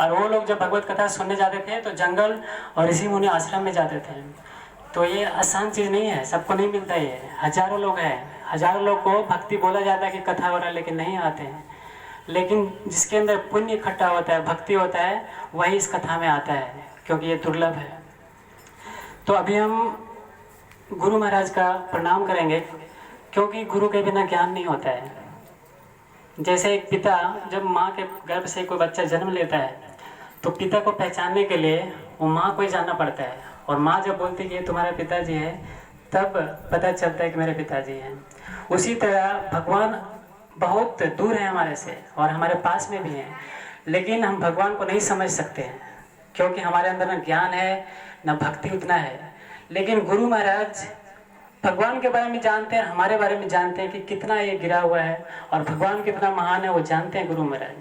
और वो लोग जब भगवत कथा सुनने जाते थे तो जंगल और ऋषि मुनि आश्रम में जाते थे। तो ये आसान चीज़ नहीं है, सबको नहीं मिलता। ये हजारों लोग हैं, हजारों लोग को भक्ति बोला जाता है कि कथा हो रहा है, लेकिन नहीं आते हैं। लेकिन जिसके अंदर पुण्य इकट्ठा होता है, भक्ति होता है, वही इस कथा में आता है, क्योंकि ये दुर्लभ है। तो अभी हम गुरु महाराज का प्रणाम करेंगे, क्योंकि गुरु के बिना ज्ञान नहीं होता है। जैसे एक पिता जब माँ के गर्भ से कोई बच्चा जन्म लेता है तो पिता को पहचानने के लिए वो माँ को ही जानना पड़ता है, और माँ जब बोलती है कि ये तुम्हारा पिताजी है, तब पता चलता है कि मेरे पिताजी हैं। उसी तरह भगवान बहुत दूर है हमारे से और हमारे पास में भी हैं, लेकिन हम भगवान को नहीं समझ सकते हैं, क्योंकि हमारे अंदर न ज्ञान है न भक्ति उतना है। लेकिन गुरु महाराज भगवान के बारे में जानते हैं, हमारे बारे में जानते हैं कि कितना ये गिरा हुआ है और भगवान कितना महान है, वो जानते हैं गुरु महाराज।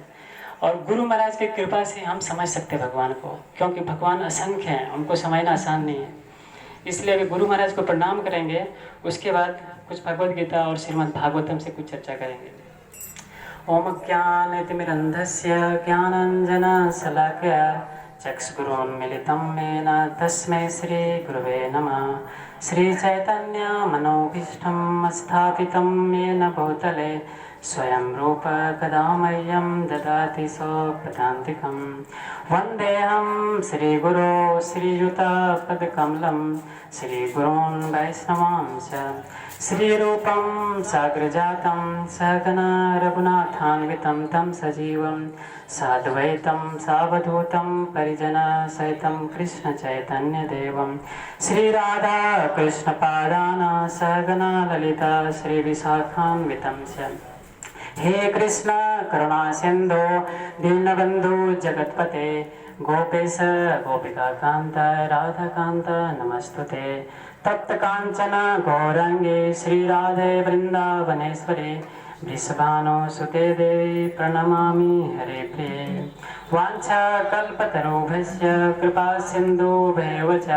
और गुरु महाराज की कृपा से हम समझ सकते हैं भगवान को, क्योंकि भगवान असंख्य हैं, उनको समझना आसान नहीं है। इसलिए अभी गुरु महाराज को प्रणाम करेंगे, उसके बाद कुछ भगवद गीता और श्रीमद् भागवतम से कुछ चर्चा करेंगे। ओम ज्ञानतिमिरन्धस्य ज्ञानाञ्जन शलाकया चक्षुरुन्मीलितं येन तस्मै श्री गुरुवे नमः। श्री चैतन्य मनोभीष्टं स्थापितं येन भूतले स्वयं रूप कदा मह्यं ददाति स्वपदान्तिकं। वन्देऽहं श्रीगुरो श्रीयुतपदकमलं श्रीगुरून् वैष्णवांश्च श्रीरूपं साग्रजातं सहगना रघुनाथान्वितं तं सजीवं साद्वैतं सावधूतं परिजनसहितं कृष्णचैतन्यदेवं श्रीराधा कृष्णपादान् सहगना ललिता श्रीविशाखान्वितं च। हे कृष्ण करुणा सिंधु दीनबंधु जगतपते गोपेश गोपिकाकांत राधाकांत नमस्तुते। तप्त कांचन गौरांगे श्री राधे वृंदावनेश्वरी वृषभानुसुते देवी प्रणमामि हरे प्रिये। वाञ्छा कल्पतरुभ्यश्च कृपा सिन्धुभ्येव च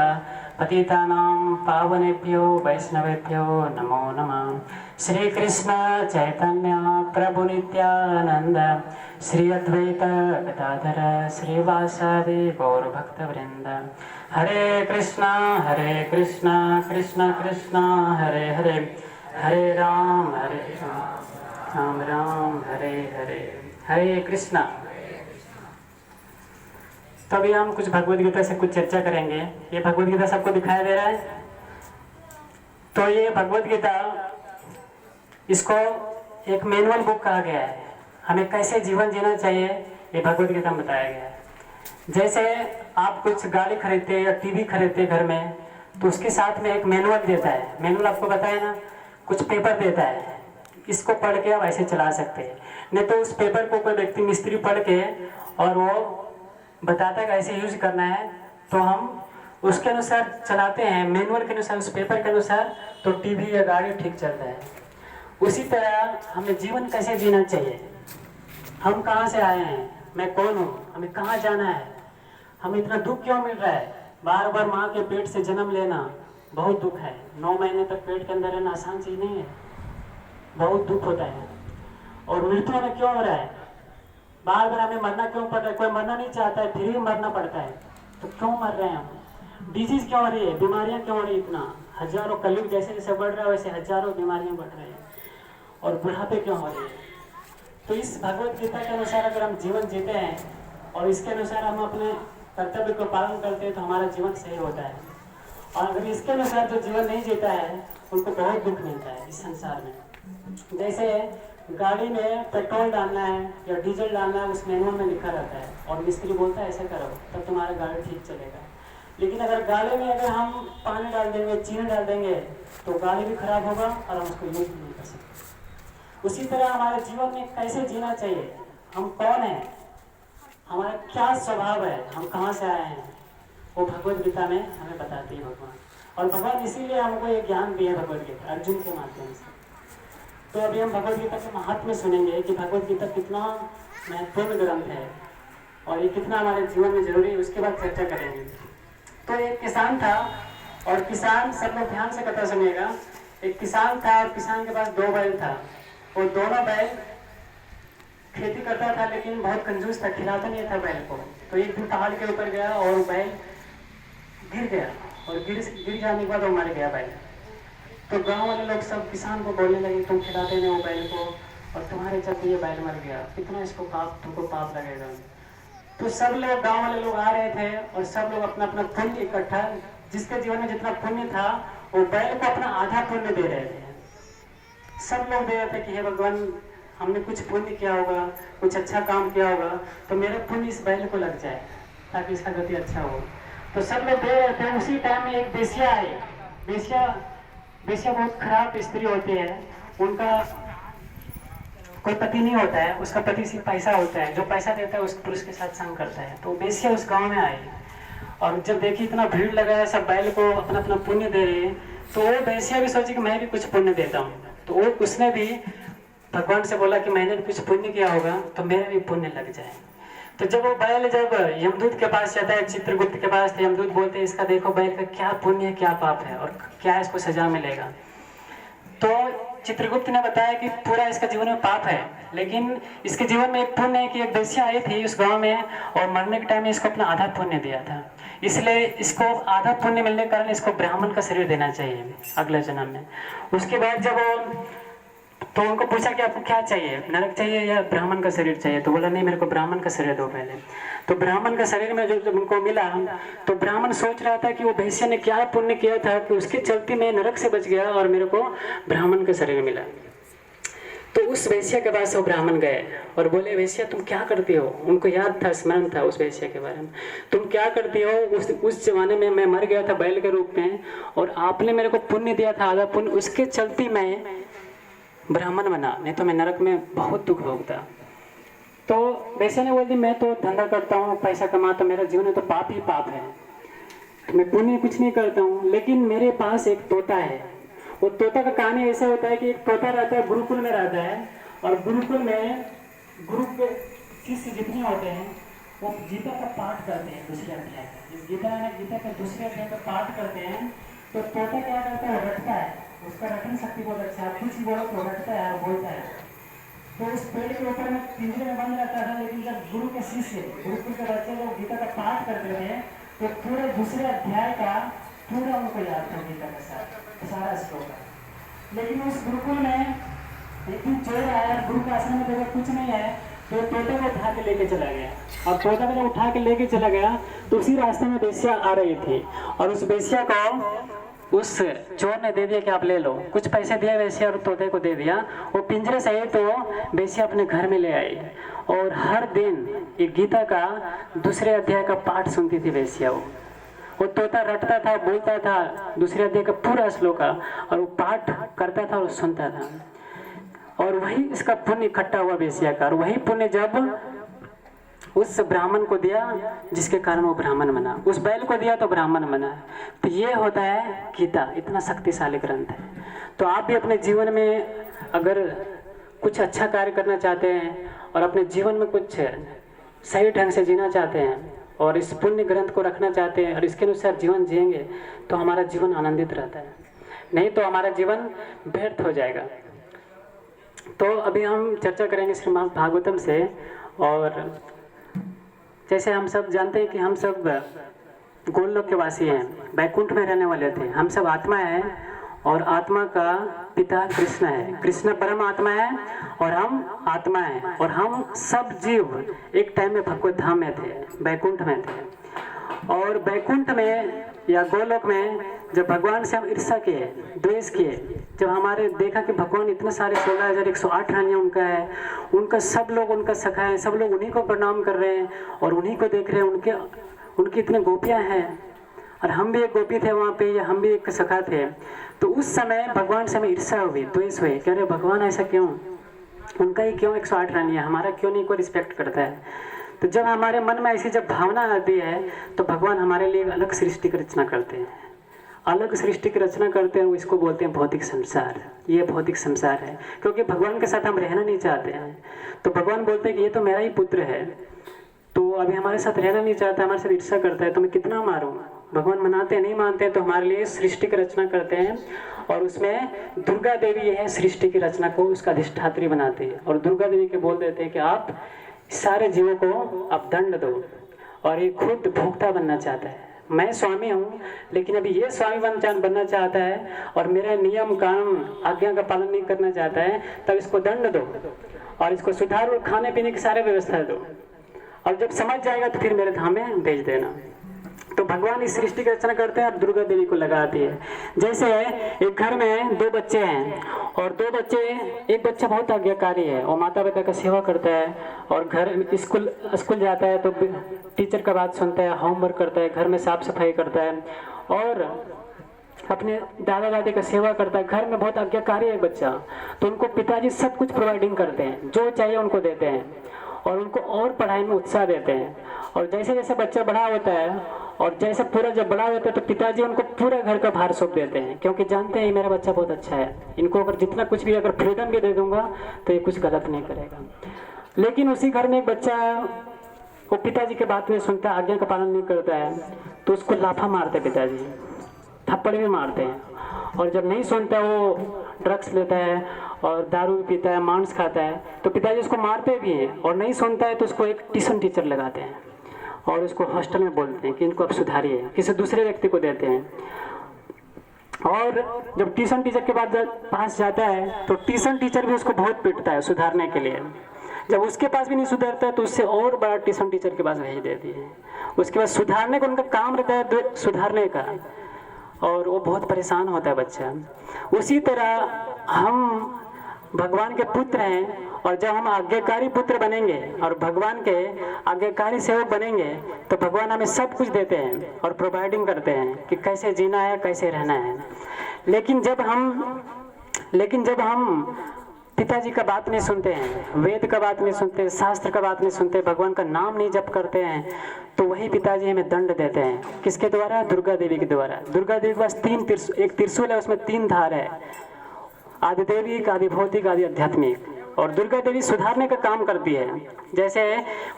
पतितानां पावनेभ्यो वैष्णवेभ्यो नमो नमः। श्री कृष्ण चैतन्य प्रभु नित्यानंद श्री अद्वैत गदाधर श्रीवासादि गौर भक्तवृंद। हरे कृष्णा कृष्ण कृष्ण हरे हरे, हरे राम राम राम हरे हरे, हरे कृष्णा। तो अभी हम कुछ भगवद गीता से कुछ चर्चा करेंगे। ये भगवद गीता सबको दिखाई दे रहा है। तो ये भगवद गीता, इसको एक मैनुअल बुक कहा गया है, हमें कैसे जीवन जीना चाहिए ये भगवद गीता में बताया गया है। जैसे आप कुछ गाड़ी खरीदते या टीवी खरीदते घर में, तो उसके साथ में एक मैनुअल देता है। मैनुअल आपको बताया ना, कुछ पेपर देता है, इसको पढ़ के आप ऐसे चला सकते हैं। नहीं तो उस पेपर को कोई व्यक्ति मिस्त्री पढ़ के और वो बताता है कैसे यूज करना है, तो हम उसके अनुसार चलाते हैं, मैनुअल के अनुसार, उस पेपर के अनुसार, तो टीवी या गाड़ी ठीक चलता है। उसी तरह हमें जीवन कैसे जीना चाहिए, हम कहाँ से आए हैं, मैं कौन हूँ, हमें कहाँ जाना है, हमें इतना दुख क्यों मिल रहा है। बार बार माँ के पेट से जन्म लेना बहुत दुख है। 9 महीने तक पेट के अंदर रहना आसान चीज़ नहीं है, बहुत दुख होता है। और मृत्यु में क्यों हो रहा है, बार बार हमें मरना क्यों पड़ रहा है। कोई मरना नहीं चाहता है, फिर भी मरना पड़ता है, तो क्यों मर रहे हैं हम। डिजीज क्यों हो रही है, बीमारियां क्यों हो रही है, इतना हजारों, कलयुग जैसे जैसे बढ़ रहा है वैसे हजारों बीमारियां बढ़ रही हैं, और बुढ़ापे क्यों हो रही है। तो इस भगवत गीता के अनुसार अगर हम जीवन जीते हैं और इसके अनुसार हम अपने कर्तव्य को पालन करते हैं, तो हमारा जीवन सही होता है। और अगर इसके अनुसार जो जीवन नहीं जीता है, उनको बहुत दुख मिलता है इस संसार में। जैसे गाड़ी में पेट्रोल डालना है या डीजल डालना है, उस मैनुअल में लिखा रहता है, और मिस्त्री बोलता है ऐसा करो तब तुम्हारा गाड़ी ठीक चलेगा। लेकिन अगर गाड़ी में अगर हम पानी डाल देंगे, चीनी डाल देंगे, तो गाड़ी भी खराब होगा और हम उसको यूज नहीं कर सकते। उसी तरह हमारे जीवन में कैसे जीना चाहिए, हम कौन हैं, हमारा क्या स्वभाव है, हम कहाँ से आए हैं, वो भगवद गीता में हमें बताती है भगवान। और भगवान इसीलिए हमको ये ज्ञान दिए भगवद गीता अर्जुन के माध्यम से। तो अभी हम भगवद गीता के महात्म्य सुनेंगे कि भगवद गीता कितना महत्वपूर्ण ग्रंथ है और ये कितना हमारे जीवन में जरूरी है, उसके बाद चर्चा करेंगे। तो एक किसान था, और किसान, सब लोग ध्यान से कथा सुनिएगा। एक किसान था और किसान के पास 2 बैल था, और दोनों बैल खेती करता था लेकिन बहुत कंजूस था, खिलाता नहीं था बैल को। तो एक दिन पहाड़ के ऊपर गया और बैल गिर गया, और गिर जाने के बाद वो मर गया बैल। तो गांव वाले लोग सब किसान को बोलने लगे, तुम खिलाते नहीं वो बैल को और तुम्हारे चलते ये बैल मर गया, कितना इसको तुमको पाप लगेगा। तो सब लोग, गांव वाले लोग आ रहे थे और सब लोग अपना अपना पुण्य इकट्ठा, जिसके जीवन में जितना पुण्य था वो बैल को अपना आधा पुण्य दे रहे थे। सब लोग दे रहे थे कि हे भगवान, हमने कुछ पुण्य किया होगा, कुछ अच्छा काम किया होगा, तो मेरा पुण्य इस बैल को लग जाए ताकि इसका गति अच्छा हो। तो सब लोग दे रहे थे। उसी टाइम में एक बेसिया आई। बेसिया बहुत खराब स्त्री होती है, उनका कोई पति नहीं होता है, उसका पति सिर्फ पैसा होता है, जो पैसा देता है उस पुरुष के साथ संग करता है। तो बेसिया उस गांव में आई और जब देखी इतना भीड़ लगा है, सब बैल को अपना अपना पुण्य दे रहे हैं, तो वो बेसिया भी सोची कि मैं भी कुछ पुण्य देता हूँ। तो वो उसने भी भगवान से बोला कि मैंने भी कुछ पुण्य किया होगा तो मेरा भी पुण्य लग जाए। तो जब वो बैल जब यमदूत के पास जाता है, चित्रगुप्त के पास, तो यमदूत बोलते हैं इसका देखो बैल का क्या पुण्य है, क्या पाप है और क्या इसको सजा मिलेगा। तो चित्रगुप्त ने बताया कि पूरा इसका जीवन में पाप है, लेकिन इसके जीवन में एक पुण्य है कि एक बेसिया आई थी उस गांव में और मरने के टाइम में इसको अपना आधा पुण्य दिया था, इसलिए इसको आधा पुण्य मिलने के कारण इसको ब्राह्मण का शरीर देना चाहिए अगले जन्म में। उसके बाद जब तो उनको पूछा कि आपको क्या चाहिए, नरक चाहिए या ब्राह्मण का शरीर चाहिए? तो बोला नहीं, मेरे को ब्राह्मण का शरीर दो पहले। तो ब्राह्मण का शरीर में जब उनको मिला, तो ब्राह्मण सोच रहा था कि वो वैश्य ने क्या पुण्य किया था कि उसके चलते मैं नरक से बच गया और मेरे को ब्राह्मण का शरीर मिला। तो उस वैश्य के पास वो ब्राह्मण गए और बोले, वैश्य तुम क्या करती हो? उनको याद था, स्मरण था उस वैश्य के बारे में। तुम क्या करती हो? उस जमाने में मैं मर गया था बैल के रूप में और आपने मेरे को पुण्य दिया था आधा पुण्य, उसके चलते मैं ब्राह्मण बना, नहीं तो मैं नरक में बहुत दुख भोगता। तो वैसे ने बोल दी, मैं तो धंधा करता हूँ, पैसा कमाता, मेरा जीवन में तो पाप ही पाप है, मैं पुण्य कुछ नहीं करता हूँ। लेकिन मेरे पास एक तोता है। वो तोता का कहानी ऐसा होता है कि एक तोता रहता है, गुरुकुल में रहता है और गुरुकुल में गुरु के शिष्य जितने होते हैं वो गीता का पाठ करते हैं, दूसरे अध्याय का। गीता का दूसरे अध्याय का पाठ करते हैं। तो तोता क्या करता है, रटता है, उसका रटन शक्ति बहुत अच्छा है, कुछ भी बोलो तो रटता है और बोलता है। तो उस पेड़ के ऊपर में पिंजरे में बंद रहता था, लेकिन जब गुरु के शिष्य, गुरुकुल के बच्चे जब गीता का पाठ करते थे तो पूरे दूसरे अध्याय का पूरा उनको याद था, गीता का सारा श्लोक। लेकिन उस गुरुकुल में एक दिन चोर आया, गुरु के आश्रम में देखा कुछ नहीं है, तो तोते को उठा के लेके चला गया। और तोता को जब उठा के लेके चला गया तो उसी रास्ते में बेसिया आ रही थी और उस बेसिया को उस चोर ने दे दिया कि आप ले लो। कुछ पैसे दिए बेसिया और तोते को दे दिया। वो पिंजरे से ही तो बेसिया अपने घर में ले आई और हर दिन एक गीता का दूसरे अध्याय का पाठ सुनती थी बेसिया। वो तोता रटता था, बोलता था दूसरे अध्याय का पूरा श्लोक और वो पाठ करता था और सुनता था और वही इसका पुण्य इकट्ठा हुआ बेसिया का। और वही पुण्य जब उस ब्राह्मण को दिया जिसके कारण वो ब्राह्मण बना, उस बैल को दिया तो ब्राह्मण बना। तो ये होता है गीता, इतना शक्तिशाली ग्रंथ है। तो आप भी अपने जीवन में अगर कुछ अच्छा कार्य करना चाहते हैं और अपने जीवन में कुछ सही ढंग से जीना चाहते हैं और इस पुण्य ग्रंथ को रखना चाहते हैं और इसके अनुसार जीवन जिएंगे तो हमारा जीवन आनंदित रहता है, नहीं तो हमारा जीवन व्यर्थ हो जाएगा। तो अभी हम चर्चा करेंगे श्रीमद् भागवतम से। और जैसे हम सब जानते हैं कि हम सब गोलोक के वासी हैं, वैकुंठ में रहने वाले थे। हम सब आत्मा है और आत्मा का पिता कृष्ण है। कृष्ण परम आत्मा है और हम आत्मा है और हम सब जीव एक टाइम में भगवत धाम में थे, वैकुंठ में थे। और वैकुंठ में या गोलोक में जब भगवान से हम ईर्ष्या किए, द्वेष किए, जब हमारे देखा कि भगवान इतने सारे 16,108 रानियाँ उनका है, उनका सब लोग उनका सखा है, सब लोग उन्हीं को प्रणाम कर रहे हैं और उन्हीं को देख रहे हैं, उनकी इतने गोपियाँ हैं और हम भी एक गोपी थे वहाँ पे, या हम भी एक सखा थे। तो उस समय भगवान से हमें ईर्ष्या हुई, द्वेष हुई, कह रहे भगवान ऐसा क्यों, उनका ही क्यों 108 रानियाँ, हमारा क्यों नहीं कोई रिस्पेक्ट करता है। तो जब हमारे मन में ऐसी जब भावना आती है तो भगवान हमारे लिए अलग सृष्टि की रचना करते हैं, अलग सृष्टि की रचना करते हैं। इसको बोलते हैं भौतिक संसार। ये भौतिक संसार है क्योंकि भगवान के साथ हम रहना नहीं चाहते हैं। तो भगवान बोलते हैं कि ये तो मेरा ही पुत्र है, तो अभी हमारे साथ रहना नहीं चाहता, हमारे साथ ईर्ष्या करता है, तो मैं कितना मारूँ, भगवान मनाते नहीं मानते तो हमारे लिए सृष्टि की रचना करते हैं, और उसमें दुर्गा देवी है सृष्टि की रचना को उसका अधिष्ठात्री बनाती है, और दुर्गा देवी के बोल देते हैं कि आप सारे जीवों को आप दंड दो, और ये खुद भोक्ता बनना चाहता है। मैं स्वामी हूँ लेकिन अभी ये स्वामी बनना चाहता है और मेरे नियम कानून आज्ञा का पालन नहीं करना चाहता है, तब इसको दंड दो और इसको सुधार और खाने पीने की सारे व्यवस्था दो, और जब समझ जाएगा तो फिर मेरे धाम में भेज देना। तो भगवान इस सृष्टि की रचना करते हैं और दुर्गा देवी को लगाती है। जैसे एक घर में दो बच्चे हैं और दो बच्चे, एक बच्चा बहुत आज्ञाकारी है और माता पिता का सेवा करता है और घर स्कूल जाता है तो टीचर का बात सुनता है, होमवर्क करता है, घर में साफ सफाई करता है और अपने दादा दादी का सेवा करता है। घर में बहुत आज्ञाकारी है बच्चा, तो उनको पिताजी सब कुछ प्रोवाइडिंग करते हैं, जो चाहिए उनको देते हैं और उनको और पढ़ाई में उत्साह देते हैं। और जैसे जैसे बच्चा बड़ा होता है और जैसे पूरा जब बड़ा होता है तो पिताजी उनको पूरा घर का भार सौंप देते हैं, क्योंकि जानते हैं मेरा बच्चा बहुत अच्छा है, इनको अगर जितना कुछ भी अगर फ्रीडम भी दे दूंगा तो ये कुछ गलत नहीं करेगा। लेकिन उसी घर में एक बच्चा वो पिताजी की बात नहीं सुनता, आज्ञा का पालन नहीं करता है, तो उसको लाफा मारते पिताजी, थप्पड़ भी मारते हैं। और जब नहीं सुनता वो ड्रग्स लेता है और दारू भी पीता है, मांस खाता है, तो पिताजी उसको मारते भी हैं। और नहीं सुनता है तो उसको एक ट्यूशन टीचर लगाते हैं और उसको हॉस्टल में बोलते हैं कि इनको आप सुधारिए, किसी दूसरे व्यक्ति को देते हैं। और जब ट्यूशन टीचर के पास जाता है तो ट्यूशन टीचर भी उसको बहुत पीटता है सुधारने के लिए। जब उसके पास भी नहीं सुधरता है तो उससे और बड़ा ट्यूशन टीचर के पास भेज देती है। उसके बाद सुधारने का उनका काम रहता है सुधारने का, और वो बहुत परेशान होता है बच्चा। उसी तरह हम भगवान के पुत्र हैं, और जब हम आज्ञाकारी पुत्र बनेंगे और भगवान के आज्ञाकारी सेवक बनेंगे तो भगवान हमें सब कुछ देते हैं और प्रोवाइडिंग करते हैं कि कैसे जीना है, कैसे रहना है। लेकिन जब हम पिताजी का बात नहीं सुनते हैं, वेद का बात नहीं सुनते, शास्त्र का बात नहीं सुनते, भगवान का नाम नहीं जप करते हैं, तो वही पिताजी हमें दंड देते हैं। किसके द्वारा? दुर्गा देवी के द्वारा। दुर्गा देवी के पास एक त्रिशूल है, उसमें 3 धार है, आदि देविक, आदि भौतिक, आदि आध्यात्मिक। और दुर्गा देवी सुधारने का काम करती है। जैसे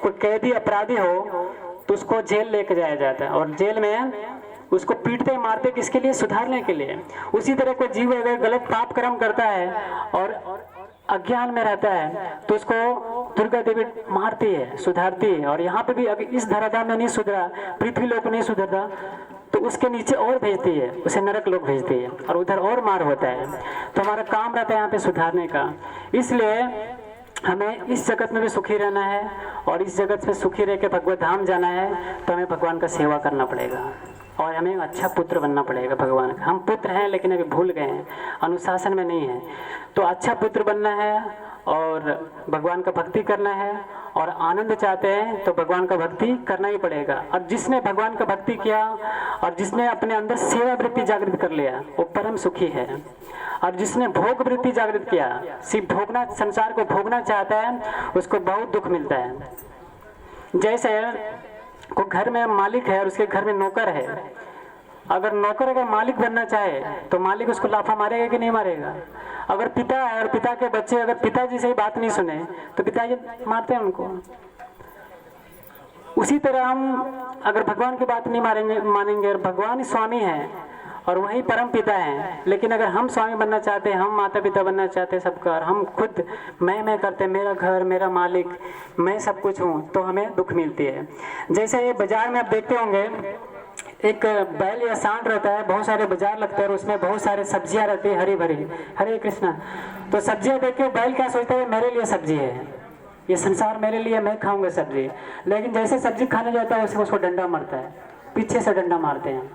कोई कैदी अपराधी हो तो उसको जेल लेके जाया जाता है और जेल में उसको पीटते मारते, किसके लिए? सुधारने के लिए। उसी तरह कोई जीव अगर गलत पाप कर्म करता है और अज्ञान में रहता है तो उसको दुर्गा देवी मारती है, सुधारती है। और यहाँ पे भी अगर इस धराधाम में नहीं सुधरा, पृथ्वी लोक नहीं सुधरता, तो उसके नीचे और भेजती है, उसे नरक लोक भेजती है और उधर और मार होता है। तो हमारा काम रहता है यहाँ पे सुधारने का। इसलिए हमें इस जगत में भी सुखी रहना है और इस जगत में सुखी रह के भगवत धाम जाना है, तो हमें भगवान का सेवा करना पड़ेगा और हमें अच्छा पुत्र बनना पड़ेगा भगवान का। हम पुत्र हैं लेकिन अभी भूल गए हैं, अनुशासन में नहीं है। तो अच्छा पुत्र बनना है और भगवान का भक्ति करना है, और आनंद चाहते हैं तो भगवान का भक्ति करना ही पड़ेगा। और जिसने भगवान का भक्ति किया और जिसने अपने अंदर सेवा वृत्ति जागृत कर लिया वो परम सुखी है। और जिसने भोग वृत्ति जागृत किया, सिर्फ भोगना, संसार को भोगना चाहता है, उसको बहुत दुख मिलता है। जैसे को घर में मालिक है और उसके घर में नौकर है, अगर नौकर अगर मालिक बनना चाहे तो मालिक उसको लाफा मारेगा कि नहीं मारेगा? अगर पिता है और पिता के बच्चे अगर पिताजी से ही बात नहीं सुने तो पिताजी मारते हैं उनको। उसी तरह हम अगर भगवान की बात नहीं मानेंगे और भगवान ही स्वामी है और वही परम पिता है, लेकिन अगर हम स्वामी बनना चाहते हैं, हम माता पिता बनना चाहते हैं सबका, और हम खुद मैं करते, मेरा घर, मेरा मालिक, मैं सब कुछ हूँ, तो हमें दुख मिलती है। जैसे ये बाजार में आप देखते होंगे, एक बैल या सांड रहता है, बहुत सारे बाजार लगते हैं और उसमें बहुत सारे सब्जियां रहती है हरी भरी। हरे कृष्णा। तो सब्जियां देख के बैल क्या सोचता है? मेरे लिए सब्जी है, ये संसार मेरे लिए, मैं खाऊंगा सब्जी। लेकिन जैसे सब्जी खाने जाता है वैसे उसको डंडा मारता है, पीछे से डंडा मारते हैं।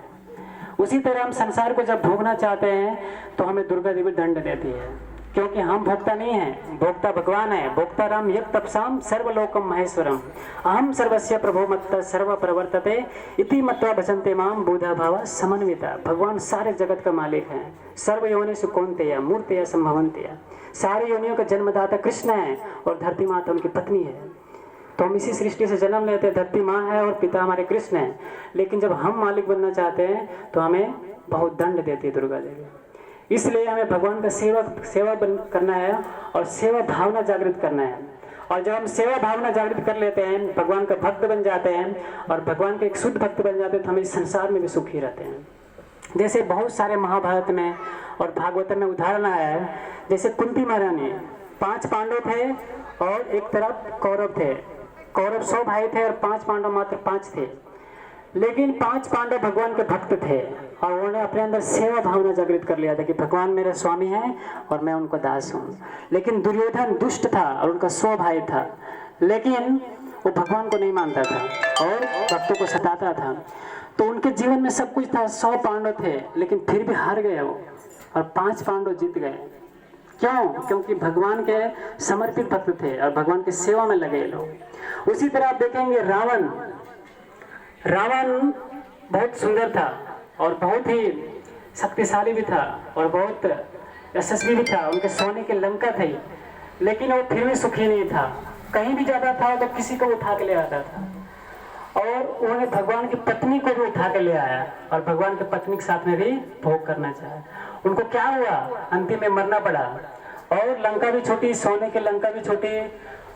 उसी तरह हम संसार को जब भोगना चाहते हैं तो हमें दुर्गा देवी दंड देती है, क्योंकि हम भोक्ता नहीं है, भोक्ता भगवान है। भोक्ता राम यत् तपसाम सर्वलोकम महेश्वरम अहम सर्वस्य प्रभो मत्त सर्व प्रवर्तते इति मत्वा भजन्ते माम बुधा भाव समन्विता। भगवान सारे जगत का मालिक है। सर्व योनिषु कौन्तेय मूर्तय संभवन्तेय। सारी योनियों का जन्मदाता कृष्ण है और धरती माता उनकी पत्नी है। तो हम इसी सृष्टि से जन्म लेते हैं, धरती माँ है और पिता हमारे कृष्ण है। लेकिन जब हम मालिक बनना चाहते हैं तो हमें बहुत दंड देती है दुर्गा देवी। इसलिए हमें भगवान का सेवा करना है और सेवा भावना जागृत करना है। और जब हम सेवा भावना जागृत कर लेते हैं, भगवान का भक्त बन जाते हैं और भगवान के एक शुद्ध भक्त बन जाते हैं, तो हम इस संसार में भी सुखी रहते हैं। जैसे बहुत सारे महाभारत में और भागवत में उदाहरण आया है, जैसे कुंती महारानी, 5 पांडव थे और एक तरफ कौरव थे। कौरव 100 भाई थे और 5 पांडव मात्र 5 थे। लेकिन 5 पांडव भगवान के भक्त थे और उन्होंने अपने अंदर सेवा भावना जागृत कर लिया था कि भगवान मेरे स्वामी हैं और मैं उनको दास हूँ। लेकिन दुर्योधन दुष्ट था और उनका 100 भाई था, लेकिन वो भगवान को नहीं मानता था और भक्तों को सताता था। तो उनके जीवन में सब कुछ था, 100 पांडव थे, लेकिन फिर भी हार गए वो और 5 पांडव जीत गए। क्यों? क्योंकि भगवान के समर्पित भक्त थे और भगवान की सेवा में लगे लोग। उसी तरह आप देखेंगे रावण बहुत सुंदर था और बहुत ही शक्तिशाली भी था और बहुत यशस्वी भी था। उनके सोने की लंका थी, लेकिन वो फिर भी सुखी नहीं था। कहीं भी जाता था तो किसी को उठा के ले आता था और उन्होंने भगवान की पत्नी को भी उठा के ले आया और भगवान की पत्नी के साथ में भी भोग करना चाहा। उनको क्या हुआ? अंतिम में मरना पड़ा और लंका भी छोटी, सोने की लंका भी छोटी,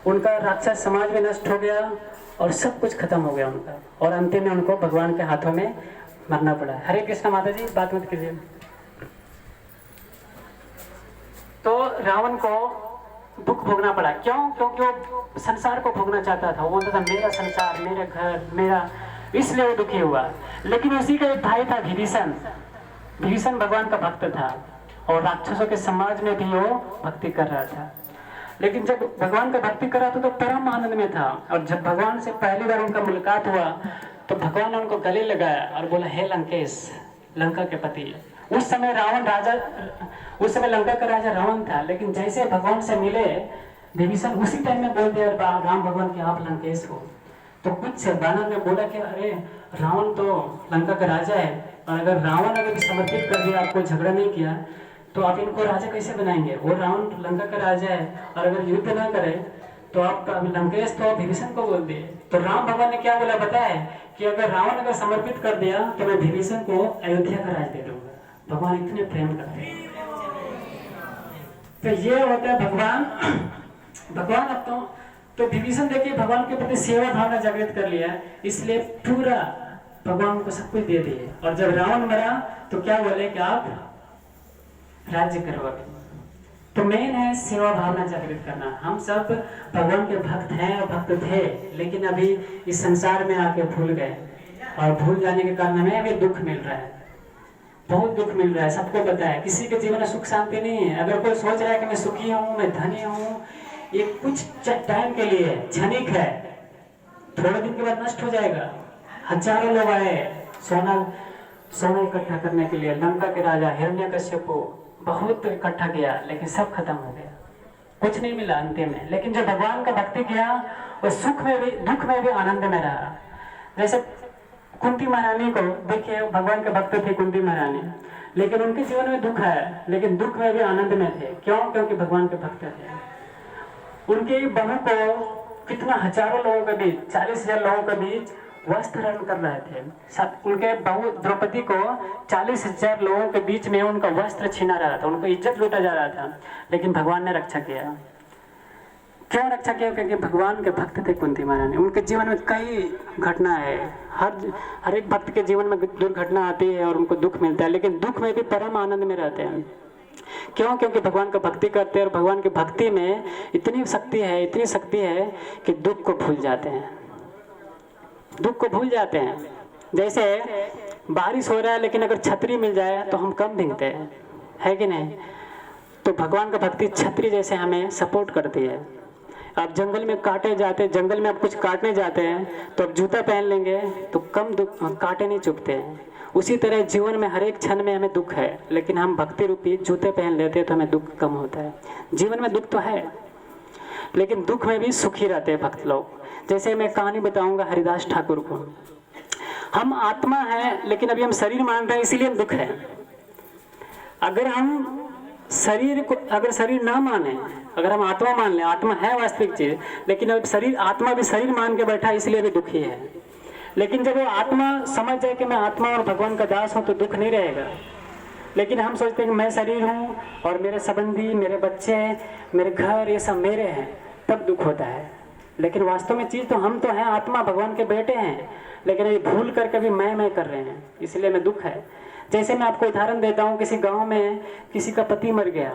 उनका राक्षस समाज भी नष्ट हो गया और सब कुछ खत्म हो गया उनका और अंतिम में उनको भगवान के हाथों में मरना पड़ा। हरे कृष्ण माता जी, बात मत कीजिए। तो रावण को दुख भोगना पड़ा। क्यों? क्योंकि वो संसार को भोगना चाहता था। वो बोलता था मेरा संसार, मेरे घर, मेरा, इसलिए वो दुखी हुआ। लेकिन उसी का एक भाई था विभीषण। विभीषण भगवान का भक्त था और राक्षसों के समाज में भी वो भक्ति कर रहा था। लेकिन जब भगवान का भक्ति कर रहा था तो परम आनंद में था और जब भगवान से पहली बार उनका मुलाकात हुआ तो भगवान ने उनको गले लगाया और बोला, हे लंकेश, लंका के पति। उस समय लंका का राजा रावण था, लेकिन जैसे भगवान से मिले विभीषण उसी टाइम में बोल दिया राम भगवान की आप लंकेश हो। तो कुछ बानर ने बोला कि अरे रावण तो लंका का राजा है और अगर रावण अगर समर्पित कर दिया, आपको झगड़ा नहीं किया, तो आप इनको राजा कैसे बनाएंगे? वो रावण लंका का राजा है और अगर युद्ध ना करे तो आप लंकेश तो विभीषण को बोल दिए। तो राम भगवान ने क्या बोला बताया कि अगर रावण अगर समर्पित कर दिया तो मैं विभीषण को अयोध्या का राज दे दूंगा। भगवान इतने प्रेम करते हैं। तो ये होता है भगवान अब तो विभीषण देखिए भगवान के प्रति सेवा भावना जागृत कर लिया, इसलिए पूरा भगवान को सब कुछ दे दिए। और जब रावण मरा तो क्या बोले कि आप राज्य करवाओगे। तो मेन है सेवा भावना जागृत करना। हम सब भगवान के भक्त हैं और भक्त थे, लेकिन अभी इस संसार में आके भूल गए और भूल जाने के कारण हमें अभी दुख मिल रहा है, बहुत दुख मिल रहा है। सबको पता है किसी के जीवन में सुख शांति नहीं है। अगर कोई सोच रहा है कि मैं सुखी हूँ, मैं धनी हूँ, ये कुछ टाइम के लिए क्षणिक है, थोड़े दिन के बाद नष्ट हो जाएगा। हजारों लोग आए सोना इकट्ठा करने के लिए। लंका के राजा हिरण्यकश्यप को बहुत इकट्ठा किया, लेकिन सब खत्म हो गया, कुछ नहीं मिला अंतिम में। लेकिन जो भगवान का भक्ति किया वो सुख में भी दुख में भी आनंद में रहा। जैसे कुंती महारानी को देखिए, भगवान के भक्त थे कुंती महारानी, लेकिन उनके जीवन में दुख है, लेकिन दुख में भी आनंद में थे। क्यों? क्योंकि भगवान के भक्त थे। उनकी बहू को कितना हजारों लोगों के बीच, 40,000 लोगों के बीच वस्त्र हरण कर रहे थे। उनके बहू द्रौपदी को 40,000 लोगों के बीच में उनका वस्त्र छीना रहा था, उनको इज्जत लूटा जा रहा था, लेकिन भगवान ने रक्षा किया। क्यों रक्षा किया? क्योंकि भगवान के भक्त थे कुंती महारानी। उनके जीवन में कई घटना है, हर एक भक्त के जीवन में दुर्घटना आती है और उनको दुख मिलता है, लेकिन दुख में भी परम आनंद में रहते हैं। क्यों? क्योंकि भगवान का भक्ति करते हैं और भगवान की भक्ति में इतनी शक्ति है कि दुख को भूल जाते हैं, दुख को भूल जाते हैं। जैसे बारिश हो रहा है, लेकिन अगर छतरी मिल जाए तो हम कम भीगते हैं, है कि नहीं? तो भगवान का भक्ति छतरी जैसे हमें सपोर्ट करती है। आप जंगल में जंगल में आप कुछ काटने जाते हैं तो आप जूता पहन लेंगे तो कम कांटे नहीं चुभते हैं। उसी तरह जीवन में हर एक क्षण में हमें दुख है, लेकिन हम भक्ति रूपी जूते पहन लेते हैं तो हमें दुख कम होता है। जीवन में दुख तो है, लेकिन दुख में भी सुखी रहते हैं भक्त लोग। जैसे मैं कहानी बताऊंगा हरिदास ठाकुर को। हम आत्मा है, लेकिन अभी हम शरीर मान रहे हैं, इसीलिए दुख है। अगर शरीर ना माने, अगर हम आत्मा मान लें, आत्मा है वास्तविक चीज, लेकिन अब आत्मा भी शरीर मान के बैठा, इसलिए भी दुखी है। लेकिन जब वो आत्मा समझ जाए कि मैं आत्मा और भगवान का दास हूँ तो दुख नहीं रहेगा। लेकिन हम सोचते हैं कि मैं शरीर हूँ और मेरे संबंधी, मेरे बच्चे, मेरे घर, ये सब मेरे हैं, तब दुख होता है। लेकिन वास्तव में चीज़ तो हम तो हैं, आत्मा भगवान के बेटे हैं, लेकिन ये भूल कर कभी मैं कर रहे हैं, इसलिए मैं दुख है। जैसे मैं आपको उदाहरण देता हूँ, किसी गांव में किसी का पति मर गया,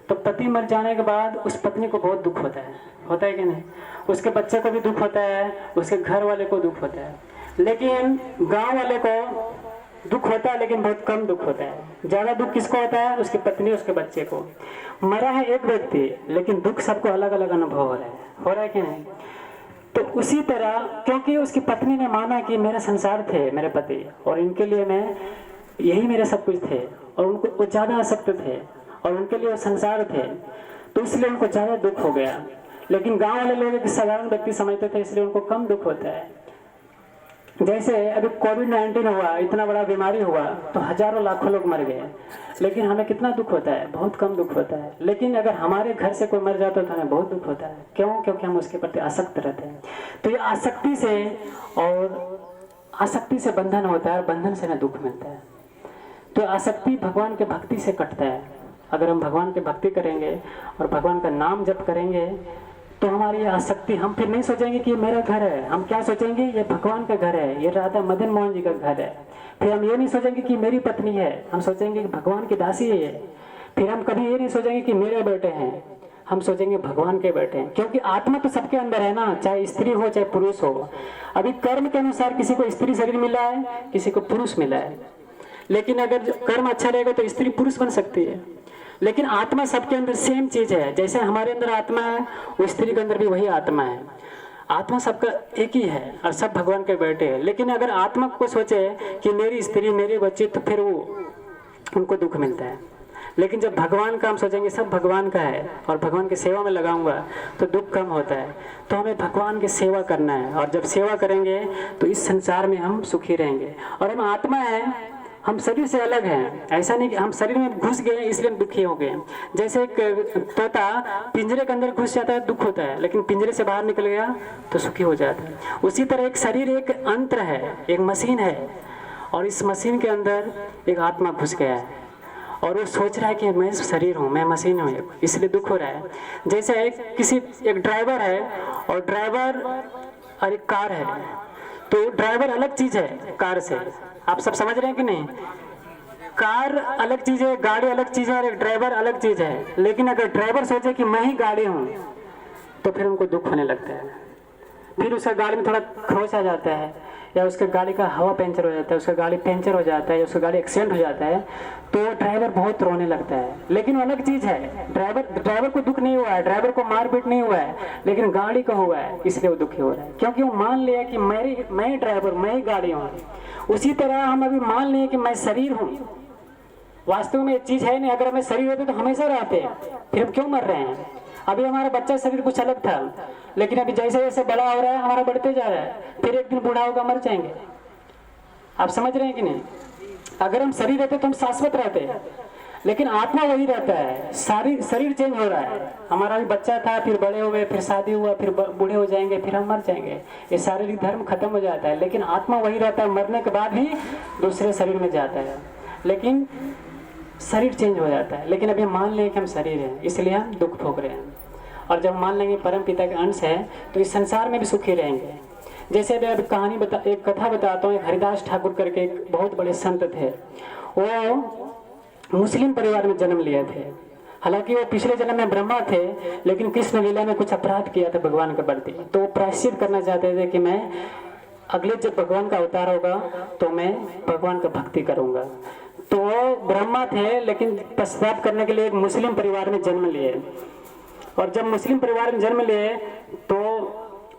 तो पति मर जाने के बाद उस पत्नी को बहुत दुख होता है कि नहीं? उसके बच्चे को भी दुख होता है, उसके घर वाले को दुख होता है, लेकिन गांव वाले को दुख होता है, लेकिन बहुत कम दुख होता है। ज़्यादा दुख किसको होता है? उसकी पत्नी, उसके बच्चे को। मरा है एक व्यक्ति, लेकिन दुख सबको अलग अलग अनुभव हो रहा है कि नहीं? तो उसी तरह, क्योंकि उसकी पत्नी ने माना कि मेरा संसार थे मेरे पति, और इनके लिए मैं, यही मेरे सब कुछ थे, और उनको वो ज़्यादा आसक्त थे, और उनके लिए वो संसार थे, तो इसलिए उनको ज़्यादा दुख हो गया। लेकिन गांव वाले लोग एक साधारण व्यक्ति समझते थे, इसलिए उनको कम दुख होता है। जैसे अभी कोविड-19 हुआ, इतना बड़ा बीमारी हुआ, तो हजारों लाखों लोग मर गए, लेकिन हमें कितना दुख होता है? बहुत कम दुख होता है। लेकिन अगर हमारे घर से कोई मर जाता है तो हमें बहुत दुख होता है। क्यों? क्योंकि हम उसके प्रति आसक्त रहते हैं। तो ये आसक्ति से बंधन होता है, और बंधन से हमें दुख मिलता है। तो आसक्ति भगवान के भक्ति से कटता है। अगर हम भगवान की भक्ति करेंगे और भगवान का नाम जप करेंगे, तो हमारी आसक्ति, हम फिर नहीं सोचेंगे कि ये मेरा घर है, हम क्या सोचेंगे? ये भगवान का घर है, ये राधा मदन मोहन जी का घर है। फिर हम ये नहीं सोचेंगे कि मेरी पत्नी है, हम सोचेंगे कि भगवान की दासी है ये। फिर हम कभी ये नहीं सोचेंगे कि मेरे बेटे हैं, हम सोचेंगे भगवान के बेटे हैं। क्योंकि आत्मा तो सबके अंदर है ना, चाहे स्त्री हो चाहे पुरुष हो। अभी कर्म के अनुसार किसी को स्त्री शरीर मिला है, किसी को पुरुष मिला है, लेकिन अगर कर्म अच्छा रहेगा तो स्त्री पुरुष बन सकती है। लेकिन आत्मा सबके अंदर सेम चीज है। जैसे हमारे अंदर आत्मा है, वो स्त्री के अंदर भी वही आत्मा है। आत्मा सबका एक ही है, और सब भगवान के बेटे हैं। लेकिन अगर आत्मा को सोचे कि मेरी स्त्री, मेरे बच्चे, तो फिर वो उनको दुख मिलता है। लेकिन जब भगवान का हम सोचेंगे सब भगवान का है और भगवान की सेवा में लगाऊंगा, तो दुख कम होता है। तो हमें भगवान की सेवा करना है, और जब सेवा करेंगे तो इस संसार में हम सुखी रहेंगे। और हम आत्मा है, हम शरीर से अलग हैं। ऐसा नहीं कि हम शरीर में घुस गए इसलिए हम दुखी हो गए। जैसे एक तोता पिंजरे के अंदर घुस जाता है, दुख होता है, लेकिन पिंजरे से बाहर निकल गया तो सुखी हो जाता है। उसी तरह एक शरीर एक यंत्र है, एक मशीन है, और इस मशीन के अंदर एक आत्मा घुस गया है, और वो सोच रहा है कि मैं शरीर हूँ, मैं मशीन हूँ, इसलिए दुख हो रहा है। जैसे एक ड्राइवर है, और ड्राइवर और एक कार है, तो ड्राइवर अलग चीज है कार से। आप सब समझ रहे हैं कि नहीं? कार अलग चीज है, गाड़ी अलग चीज है, और एक ड्राइवर अलग चीज है। लेकिन अगर ड्राइवर सोचे कि मैं ही गाड़ी हूँ, तो फिर उनको दुख होने लगता है। फिर उसका गाड़ी में थोड़ा खरोच आ जाता है, या उसके गाड़ी का हवा पंचर हो जाता है, उसका गाड़ी पंचर हो जाता है, या उसका गाड़ी एक्सीडेंट हो जाता है, तो ड्राइवर बहुत रोने लगता है। लेकिन वो अलग चीज है। ड्राइवर को दुख नहीं हुआ है, ड्राइवर को मारपीट नहीं हुआ है, लेकिन गाड़ी को हुआ है, इसलिए वो दुखी हो रहा है। क्योंकि वो मान लिया कि मैं ड्राइवर, मैं ही गाड़ी हूँ। उसी तरह हम अभी मान लिए कि मैं शरीर हूँ। वास्तव में ये चीज है नहीं। अगर हमें शरीर होते तो हमेशा रहते, फिर हम क्यों मर रहे हैं? अभी हमारा बच्चा शरीर कुछ अलग था, लेकिन अभी जैसे जैसे बड़ा हो रहा है, हमारा बढ़ते जा रहा है, फिर एक दिन बूढ़ा होगा, मर जाएंगे। आप समझ रहे हैं कि नहीं? अगर हम शरीर रहते तो हम शाश्वत रहते, लेकिन आत्मा वही रहता है। शरीर चेंज हो रहा है। हमारा भी बच्चा था, फिर बड़े हो गए, फिर शादी हुआ, फिर बूढ़े हो जाएंगे, फिर हम मर जाएंगे। ये शारीरिक धर्म खत्म हो जाता है, लेकिन आत्मा वही रहता है। मरने के बाद भी दूसरे शरीर में जाता है, लेकिन शरीर चेंज हो जाता है। लेकिन अभी मान लें कि हम शरीर हैं, इसलिए हम दुख भोग रहे हैं। और जब मान लेंगे परम पिता के अंश है, तो इस संसार में भी सुखी रहेंगे। जैसे अभी एक कथा बताता हूँ। एक हरिदास ठाकुर करके एक बहुत बड़े संत थे। वो मुस्लिम परिवार में जन्म लिए थे। हालांकि वो पिछले जन्म में ब्रह्मा थे, लेकिन कृष्ण लीला में कुछ अपराध किया था भगवान के प्रति। तो वो प्रायश्चित करना चाहते थे कि मैं अगले जब भगवान का अवतार होगा तो मैं भगवान का भक्ति करूंगा। तो वो ब्रह्मा थे, लेकिन पश्चाताप करने के लिए एक मुस्लिम परिवार में जन्म लिए। और जब मुस्लिम परिवार में जन्म लिए तो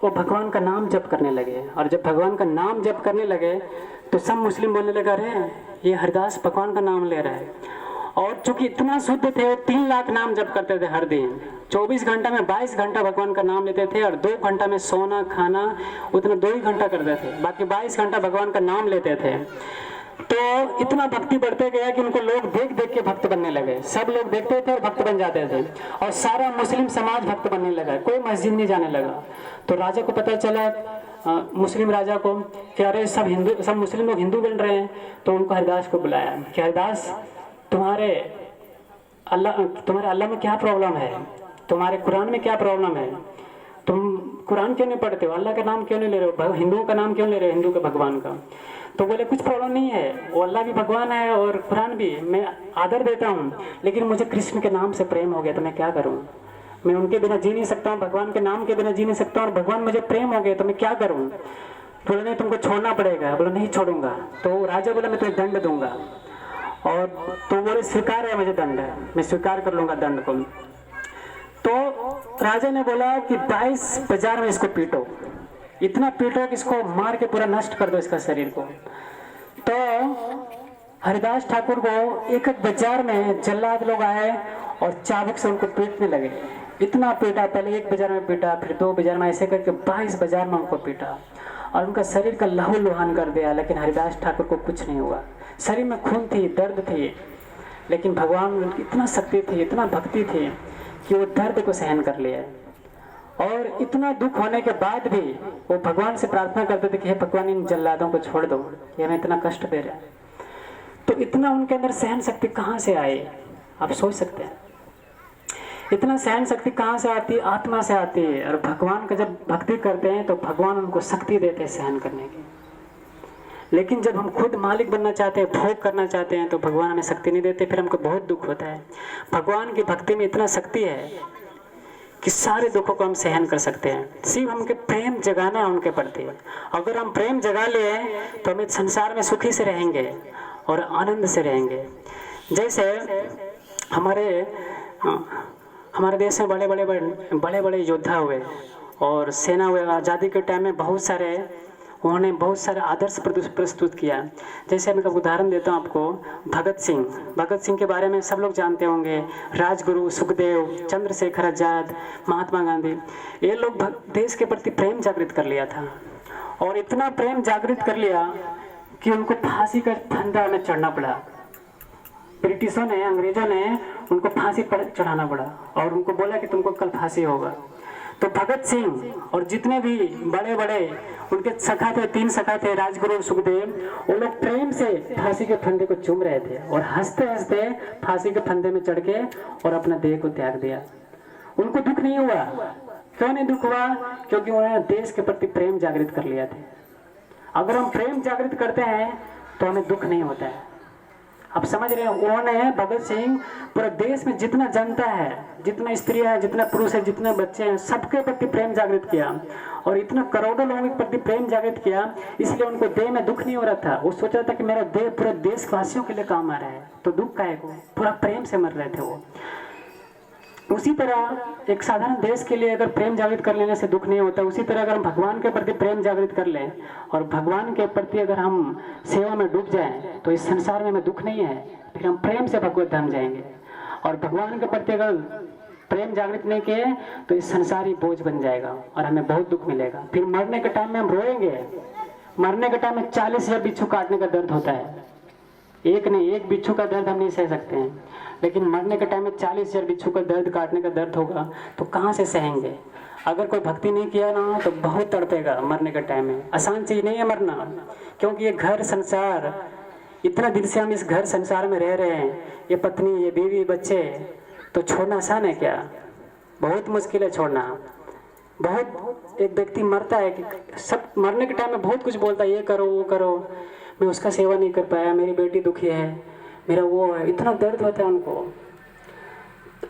वो भगवान का नाम जप करने लगे। और जब भगवान का नाम जप करने लगे तो सब मुस्लिम बोलने लगा, अरे ये हरिदास भगवान का नाम ले रहा है। और चूंकि इतना शुद्ध थे, वो 3 लाख नाम जप करते थे हर दिन। 24 घंटा में 22 घंटा भगवान का नाम लेते थे, और 2 घंटा में सोना खाना उतना 2 ही घंटा करते थे, बाकी 22 घंटा भगवान का नाम लेते थे। तो इतना भक्ति बढ़ते गया कि उनको लोग देख देख के भक्त बनने लगे। सब लोग देखते थे और भक्त बन जाते थे, और सारा मुस्लिम समाज भक्त बनने लगा। कोई मस्जिद नहीं जाने लगा। तो राजा को पता चला, मुस्लिम राजा को, कि अरे सब मुस्लिम लोग हिंदू बन रहे हैं। तो उनको हरिदास को बुलाया कि हरिदास, तुम्हारे अल्लाह में क्या प्रॉब्लम है, तुम्हारे कुरान में क्या प्रॉब्लम है, तुम कुरान क्यों नहीं पढ़ते हो, अल्लाह का नाम क्यों नहीं ले रहे हो, हिंदुओं का नाम क्यों ले रहे हो, हिंदू के भगवान का। तो बोले कुछ प्रॉब्लम नहीं है, वो अल्लाह भी भगवान है और कुरान भी, मैं आदर देता हूँ, लेकिन मुझे कृष्ण के नाम से प्रेम हो गया तो मैं क्या करूँ, मैं उनके बिना जी नहीं सकता हूँ, भगवान के नाम के बिना जी नहीं सकता हूँ, और भगवान मुझे प्रेम हो गया तो मैं क्या करूँ। बोले नहीं तुमको छोड़ना पड़ेगा। बोला नहीं छोड़ूंगा। तो राजा बोला मैं तुम्हें दंड दूंगा, और तो बोले स्वीकार है मुझे दंड, मैं स्वीकार कर लूंगा दंड को। तो राजा ने बोला कि 22 बाजार में इसको पीटो, इतना पीटो कि इसको मार के पूरा नष्ट कर दो इसका शरीर को। तो हरिदास ठाकुर को एक एक बाजार में जल्लाद लोग आए और चाबुक से उनको पीटने लगे। इतना पीटा, पहले एक बाजार में पीटा, फिर 2 बाजार में, ऐसे करके 22 बाजार में उनको पीटा और उनका शरीर का लहू लुहान कर दिया। लेकिन हरिदास ठाकुर को कुछ नहीं हुआ। शरीर में खून थी, दर्द थी, लेकिन भगवान में इतना शक्ति थी, इतना भक्ति थी कि वो दर्द को सहन कर लिया। और इतना दुख होने के बाद भी वो भगवान से प्रार्थना करते थे कि हे भगवान इन जल्लादों को छोड़ दो, ये हमें इतना कष्ट दे रहा है। तो इतना उनके अंदर सहन शक्ति कहाँ से आई, आप सोच सकते हैं। इतना सहन शक्ति कहाँ से आती है, आत्मा से आती है। और भगवान का जब भक्ति करते हैं तो भगवान उनको शक्ति देते हैं सहन करने की। लेकिन जब हम खुद मालिक बनना चाहते हैं, भोग करना चाहते हैं, तो भगवान हमें शक्ति नहीं देते, फिर हमको बहुत दुख होता है। भगवान की भक्ति में इतना शक्ति है कि सारे दुखों को हम सहन कर सकते हैं। सिर्फ हमके प्रेम जगाना है उनके प्रति। अगर हम प्रेम जगा लिए तो हम इस संसार में सुखी से रहेंगे और आनंद से रहेंगे। जैसे हमारे देश में बड़े बड़े योद्धा हुए और सेना हुए। आज़ादी के टाइम में उन्होंने बहुत सारे आदर्श प्रस्तुत किया। जैसे मैं उदाहरण देता हूँ आपको, भगत सिंह के बारे में सब लोग जानते होंगे। राजगुरु, सुखदेव, चंद्रशेखर आजाद, महात्मा गांधी, ये लोग देश के प्रति प्रेम जागृत कर लिया था। और इतना प्रेम जागृत कर लिया कि उनको फांसी का फंदा में चढ़ना पड़ा। ब्रिटिशों ने, अंग्रेजों ने उनको फांसी पर चढ़ाना पड़ा और उनको बोला कि तुमको कल फांसी होगा। तो भगत सिंह और जितने भी बड़े उनके सखा थे, 3 सखा थे, राजगुरु, सुखदेव, वो लोग प्रेम से फांसी के फंदे को चूम रहे थे और हंसते हंसते फांसी के फंदे में चढ़ के और अपना देह को त्याग दिया। उनको दुख नहीं हुआ। क्यों नहीं दुख हुआ? क्योंकि उन्होंने देश के प्रति प्रेम जागृत कर लिया था। अगर हम प्रेम जागृत करते हैं तो हमें दुख नहीं होता है। आप समझ रहे हैं? उन्होंने, भगत सिंह, पूरे देश में जितना जनता है, जितना स्त्रियां है, जितना पुरुष है, जितने बच्चे हैं, सबके प्रति प्रेम जागृत किया और इतना करोड़ों लोगों के प्रति प्रेम जागृत किया। इसलिए उनको देह में दुख नहीं हो रहा था। वो सोच रहा था कि मेरा देह पूरे देशवासियों के लिए काम आ रहा है, तो दुख काहे को? पूरा प्रेम से मर रहे थे वो। उसी तरह एक साधारण देश के लिए अगर प्रेम जागृत कर लेने से दुख नहीं होता, उसी तरह अगर हम भगवान के प्रति प्रेम जागृत कर लें और भगवान के प्रति अगर हम सेवा में डूब जाएं तो इस संसार में हमें दुख नहीं है। फिर हम प्रेम से भगवत धाम जाएंगे। और भगवान के प्रति अगर प्रेम जागृत नहीं किए तो इस संसार ही बोझ बन जाएगा और हमें बहुत दुख मिलेगा। फिर मरने के टाइम में हम रोएंगे। मरने के टाइम में 40,000 बिच्छू काटने का दर्द होता है। एक नहीं, एक बिच्छू का दर्द हम नहीं सह सकते हैं, लेकिन मरने के टाइम में 40,000 बिच्छू का दर्द काटने का दर्द होगा तो कहाँ से सहेंगे? अगर कोई भक्ति नहीं किया ना तो बहुत तड़पेगा मरने के टाइम में। आसान चीज नहीं है मरना, क्योंकि ये घर संसार, इतना दिन से हम इस घर संसार में रह रहे हैं, ये पत्नी, ये बीवी, बच्चे, तो छोड़ना आसान है क्या? बहुत मुश्किल है छोड़ना। बहुत एक व्यक्ति मरता है कि सब मरने के टाइम में बहुत कुछ बोलता है, ये करो वो करो, मैं उसका सेवा नहीं कर पाया, मेरी बेटी दुखी है, मेरा वो है, इतना दर्द होता है उनको।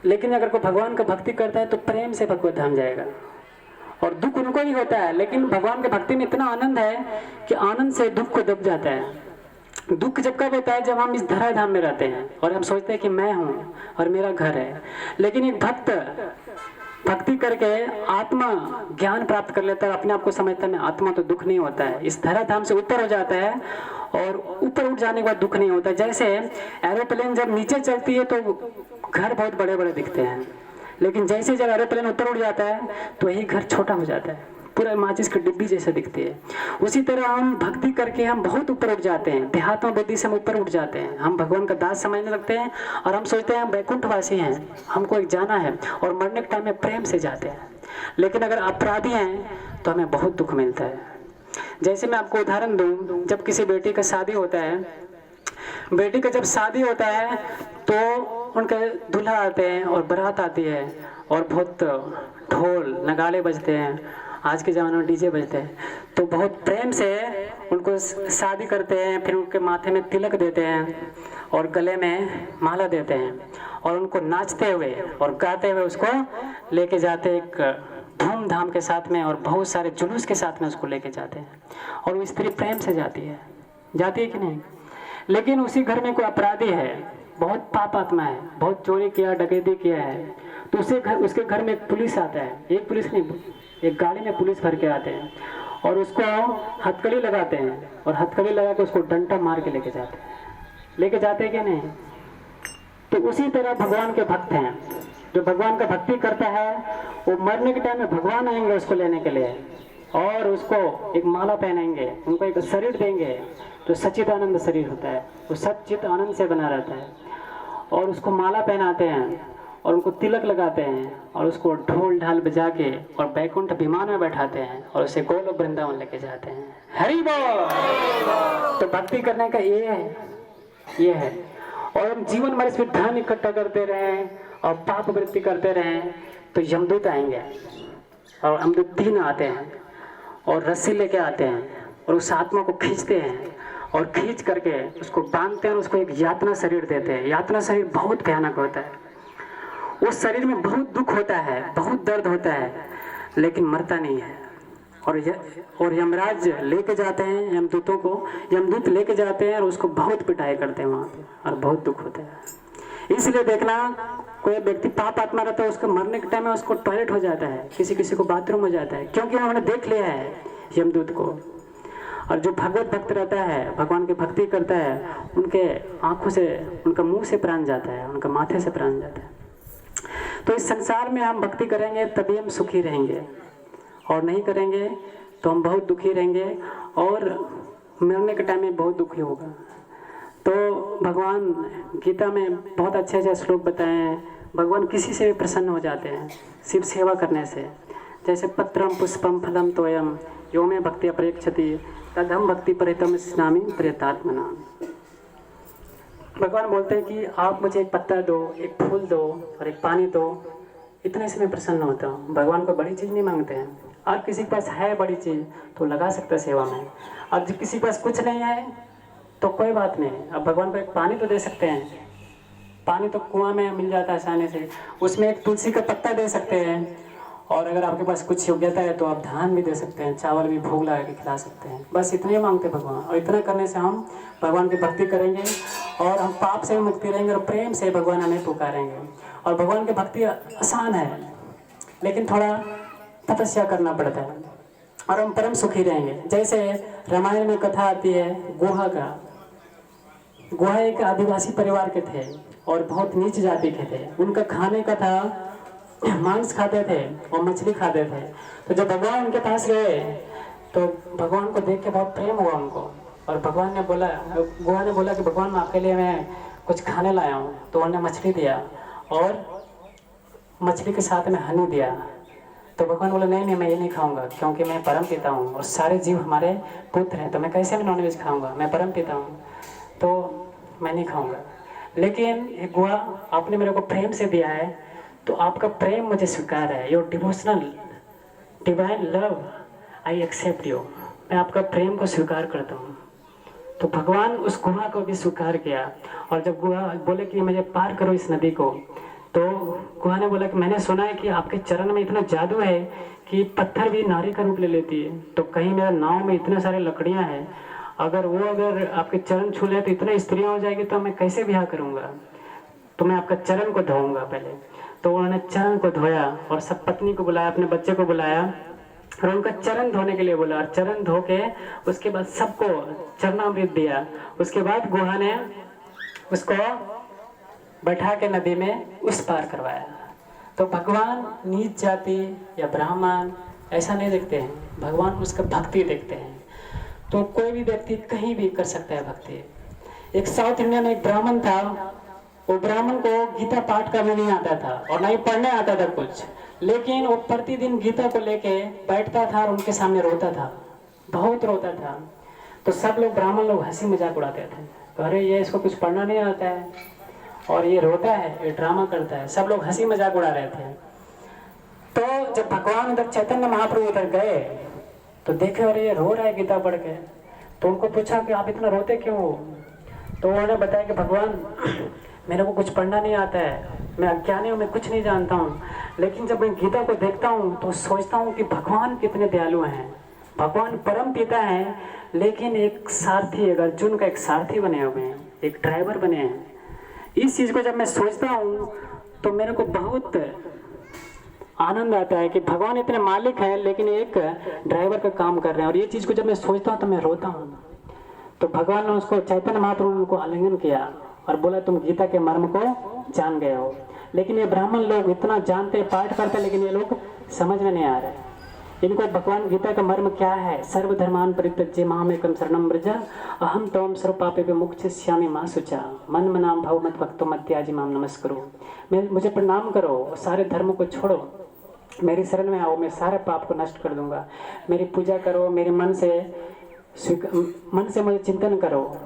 लेकिन अगर कोई भगवान का भक्ति करता है तो प्रेम से भगवत धाम जाएगा। और दुख उनको ही होता है, लेकिन भगवान की भक्ति में इतना आनंद है कि आनंद से दुख को दब जाता है। दुख जब कब होता है? जब हम इस धरा धाम में रहते हैं और हम सोचते हैं कि मैं हूँ और मेरा घर है। लेकिन एक भक्त भक्ति करके आत्मा ज्ञान प्राप्त कर लेता है, अपने आप को समझता है मैं आत्मा, तो दुख नहीं होता है। इस धरा धाम से ऊपर हो जाता है और ऊपर उठ जाने के बाद दुख नहीं होता। जैसे एरोप्लेन जब नीचे चलती है तो घर बहुत बड़े बड़े दिखते हैं, लेकिन जैसे जब एरोप्लेन ऊपर उठ जाता है तो यही घर छोटा हो जाता है, पूरा माचिस की डिब्बी जैसे दिखती है। उसी तरह हम भक्ति करके हम बहुत ऊपर उठ जाते हैं, देहात्मा बुद्धि से हम ऊपर उठ जाते हैं, हम भगवान का दास समझने लगते हैं और हम सोचते हैं हम वैकुंठवासी हैं, हमको एक जाना है, और मरने के टाइम में प्रेम से जाते हैं। लेकिन अगर अपराधी हैं तो हमें बहुत दुख मिलता है। जैसे मैं आपको उदाहरण दूं, जब किसी बेटी का शादी होता है, बेटी का जब शादी होता है तो उनके दूल्हा आते हैं और बारात आती है और बहुत ढोल नगाड़े बजते हैं आज के ज़माने में डीजे बजते हैं, तो बहुत प्रेम से उनको शादी करते हैं, फिर उनके माथे में तिलक देते हैं और गले में माला देते हैं और उनको नाचते हुए और गाते हुए उसको लेके जाते एक धूमधाम के साथ में और बहुत सारे जुलूस के साथ में उसको लेके जाते हैं। और वो स्त्री प्रेम से जाती है कि नहीं। लेकिन उसी घर में कोई अपराधी है, बहुत पाप आत्मा है, बहुत चोरी किया, डकैती किया है, तो उसके घर में एक पुलिस आता है, एक पुलिस नहीं, एक गाड़ी में पुलिस भर के आते हैं और उसको हथकड़ी लगाते हैं और हथकड़ी लगा के उसको डंडा मार के लेके जाते हैं कि नहीं। तो उसी तरह भगवान के भक्त हैं, जो भगवान का भक्ति करता है वो मरने के टाइम में भगवान आएंगे उसको लेने के लिए और उसको एक माला पहनाएंगे, उनको एक शरीर देंगे जो सच्चिदानंद शरीर होता है, वो सच्चित आनंद से बना रहता है, और उसको माला पहनाते हैं और उनको तिलक लगाते हैं और उसको ढोल ढाल बजा के और बैकुंठ विमान में बैठाते हैं और उसे गोलोक वृंदावन लेके जाते हैं। हरि बोल। तो भक्ति करने का ये है। और हम जीवन भर इसमें धन इकट्ठा करते रहें और पाप वृत्ति करते रहें तो यमदूत आएंगे और यमदूत 3 आते हैं और रस्सी लेके आते हैं और उस आत्मा को खींचते हैं और खींच करके उसको बांधते हैं और उसको एक यातना शरीर देते हैं। यातना शरीर बहुत भयानक होता है, उस शरीर में बहुत दुख होता है, बहुत दर्द होता है, लेकिन मरता नहीं है। और यमराज लेके जाते हैं, यमदूत लेके जाते हैं और उसको बहुत पिटाई करते हैं वहाँ पे और बहुत दुख होता है। इसलिए देखना, कोई व्यक्ति पाप आत्मा रहता है, उसका मरने के टाइम में उसको टॉयलेट हो जाता है, किसी को बाथरूम हो जाता है, क्योंकि उन्होंने देख लिया है यमदूत को। और जो भगवत भक्त रहता है, भगवान की भक्ति करता है, उनके आंखों से, उनका मुंह से प्राण जाता है, उनका माथे से प्राण जाता है। तो इस संसार में हम भक्ति करेंगे तभी हम सुखी रहेंगे, और नहीं करेंगे तो हम बहुत दुखी रहेंगे और मरने के टाइम में बहुत दुखी होगा। तो भगवान गीता में बहुत अच्छे श्लोक बताए हैं। भगवान किसी से भी प्रसन्न हो जाते हैं सिर्फ सेवा करने से। जैसे पत्रम पुष्पम फलम तोयम यो में भक्ति अपेक्षति तदहम भक्ति परितम स्नामी प्रियतात्मना। भगवान बोलते हैं कि आप मुझे एक पत्ता दो, एक फूल दो और एक पानी दो, इतने से मैं प्रसन्न होता हूँ। भगवान को बड़ी चीज़ नहीं मांगते हैं। और किसी के पास है बड़ी चीज़ तो लगा सकता है सेवा में, और जब किसी के पास कुछ नहीं है तो कोई बात नहीं, अब भगवान को एक पानी तो दे सकते हैं। पानी तो कुआं में मिल जाता है आसानी से, उसमें एक तुलसी का पत्ता दे सकते हैं, और अगर आपके पास कुछ योग्यता है तो आप धान भी दे सकते हैं, चावल भी भोग लगा के खिला सकते हैं। बस इतने मांगते भगवान, और इतना करने से हम भगवान की भक्ति करेंगे और हम पाप से मुक्ति रहेंगे और प्रेम से भगवान हमें पुकारेंगे। और भगवान की भक्ति आसान है, लेकिन थोड़ा तपस्या करना पड़ता है और हम परम सुखी रहेंगे। जैसे रामायण में कथा आती है गुहा का। गुहा एक आदिवासी परिवार के थे और बहुत नीच जाति के थे। उनका खाने का था, मांस खाते थे और मछली खाते थे। तो जब भगवान उनके पास गए तो भगवान को देख के बहुत प्रेम हुआ उनको, और भगवान ने बोला, गुहा ने बोला कि भगवान आपके लिए मैं कुछ खाने लाया हूँ। तो उन्होंने मछली दिया और मछली के साथ में हनी दिया। तो भगवान बोला नहीं मैं ये नहीं खाऊंगा, क्योंकि मैं परम पिता हूँ और सारे जीव हमारे पुत्र हैं, तो मैं कैसे भी नॉनवेज खाऊंगा, मैं परम पिता हूँ, तो मैं नहीं खाऊंगा। लेकिन गुहा, आपने मेरे को प्रेम से दिया है, तो आपका प्रेम मुझे स्वीकार है, your devotional divine love I accept you, मैं आपका प्रेम को स्वीकार करता हूँ। तो भगवान उस गुहा को भी स्वीकार किया। और जब गुहा बोले कि मुझे पार करो इस नदी को, तो गुहा ने बोला कि मैंने सुना है कि आपके चरण में इतना जादू है कि पत्थर भी नारी का रूप ले लेती है, तो कहीं मेरा नाव में इतने सारे लकड़ियां हैं, अगर आपके चरण छू ले तो इतने स्त्रियां हो जाएगी, तो मैं कैसे ब्याह करूंगा, तो मैं आपका चरण को धोऊंगा पहले। तो उन्होंने चरण को धोया और सब पत्नी को बुलाया, अपने बच्चे को बुलाया और उनका चरण धोने के लिए बोला, और चरण धो के उसके बाद सबको चरणामृत दिया। उसके बाद गुहा ने उसको बैठा के नदी में उस पार करवाया। तो भगवान नीच जाति या ब्राह्मण ऐसा नहीं देखते हैं, भगवान उसका भक्ति देखते हैं। तो कोई भी व्यक्ति कहीं भी कर सकता है भक्ति। एक साउथ इंडिया में एक ब्राह्मण था, वो ब्राह्मण को गीता पाठ करने नहीं आता था और नहीं पढ़ने आता था कुछ, लेकिन वो प्रतिदिन गीता को लेके बैठता था और उनके सामने रोता था, बहुत रोता था। तो सब लोग, ब्राह्मण लोग हंसी मजाक उड़ाते थे, तो अरे ये इसको कुछ पढ़ना नहीं आता है और ये रोता है, ये ड्रामा करता है। सब लोग हंसी मजाक उड़ा रहे थे। तो जब भगवान उधर चैतन्य महाप्रभु उधर गए तो देखे अरे ये रो रहा है गीता पढ़ के। तो उनको पूछा कि आप इतना रोते क्यों हो? तो उन्होंने बताया कि भगवान मेरे को कुछ पढ़ना नहीं आता है, मैं अज्ञानी हूँ, मैं कुछ नहीं जानता हूँ, लेकिन जब मैं गीता को देखता हूँ तो सोचता हूँ कि भगवान कितने दयालु हैं, भगवान परम पिता हैं, लेकिन एक सारथी, एक अर्जुन का एक सारथी बने हुए हैं, एक ड्राइवर बने हैं। इस चीज़ को जब मैं सोचता हूँ तो मेरे को बहुत आनंद आता है कि भगवान इतने मालिक हैं लेकिन एक ड्राइवर का काम कर रहे हैं। और ये चीज़ को जब मैं सोचता हूँ तो मैं रोता हूँ। तो भगवान ने उसको, चैतन्य महाप्रभु को आलिंगन किया और बोला तुम गीता के मर्म को जान गए हो। लेकिन ये ब्राह्मण लोग इतना जानते, पाठ करते, लेकिन ये लोग समझ में नहीं आ रहे। इनको भगवान गीता का मर्म क्या है? सर्वधर्मान परित्यज्य मामेकं शरणं व्रज अहम त्वं सर्वपापेभ्यो मोक्षयिष्यामि मा शुचा मन मनाम भव मत भक्तो मत्याजि माम नमस्कुरु। मुझे प्रणाम करो, सारे धर्म को छोड़ो, मेरी शरण में आओ, मैं सारे पाप को नष्ट कर दूंगा। मेरी पूजा करो, मेरे मन से मुझे चिंतन करो।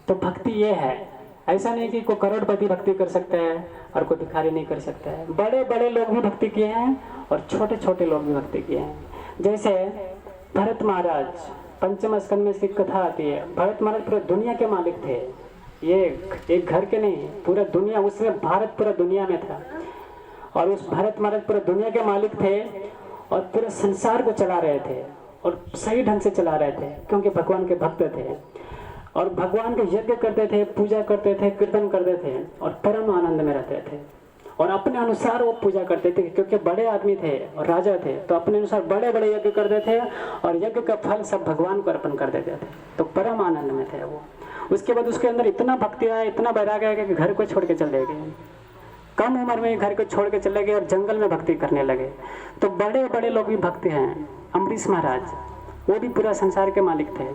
तो भक्ति ये है। ऐसा नहीं कि कोई करोड़पति भक्ति कर सकता है और कोई भिखारी नहीं कर सकता है। बड़े बड़े लोग भी भक्ति किए हैं और छोटे छोटे लोग भी भक्ति किए हैं। जैसे भरत महाराज, पंचम स्कंद में इसकी कथा आती है। भरत महाराज पूरे दुनिया के मालिक थे, ये एक घर के नहीं, पूरा दुनिया, उसमें भारत पूरा दुनिया में था। और उस भरत महाराज पूरे दुनिया के मालिक थे और पूरे संसार को चला रहे थे और सही ढंग से चला रहे थे, क्योंकि भगवान के भक्त थे और भगवान के यज्ञ करते थे, पूजा करते थे, कीर्तन करते थे और परम आनंद में रहते थे। और अपने अनुसार वो पूजा करते थे, क्योंकि बड़े आदमी थे और राजा थे, तो अपने अनुसार बड़े बड़े यज्ञ करते थे और यज्ञ का फल सब भगवान को अर्पण कर देते थे। तो परम आनंद में थे वो। उसके बाद उसके अंदर इतना भक्ति आया, इतना वैराग्य आया कि घर को छोड़ के चले गए। कम उम्र में घर को छोड़ के चले गए और जंगल में भक्ति करने लगे। तो बड़े बड़े लोग भी भक्ति हैं। अम्बरीश महाराज, वो भी पूरा संसार के मालिक थे,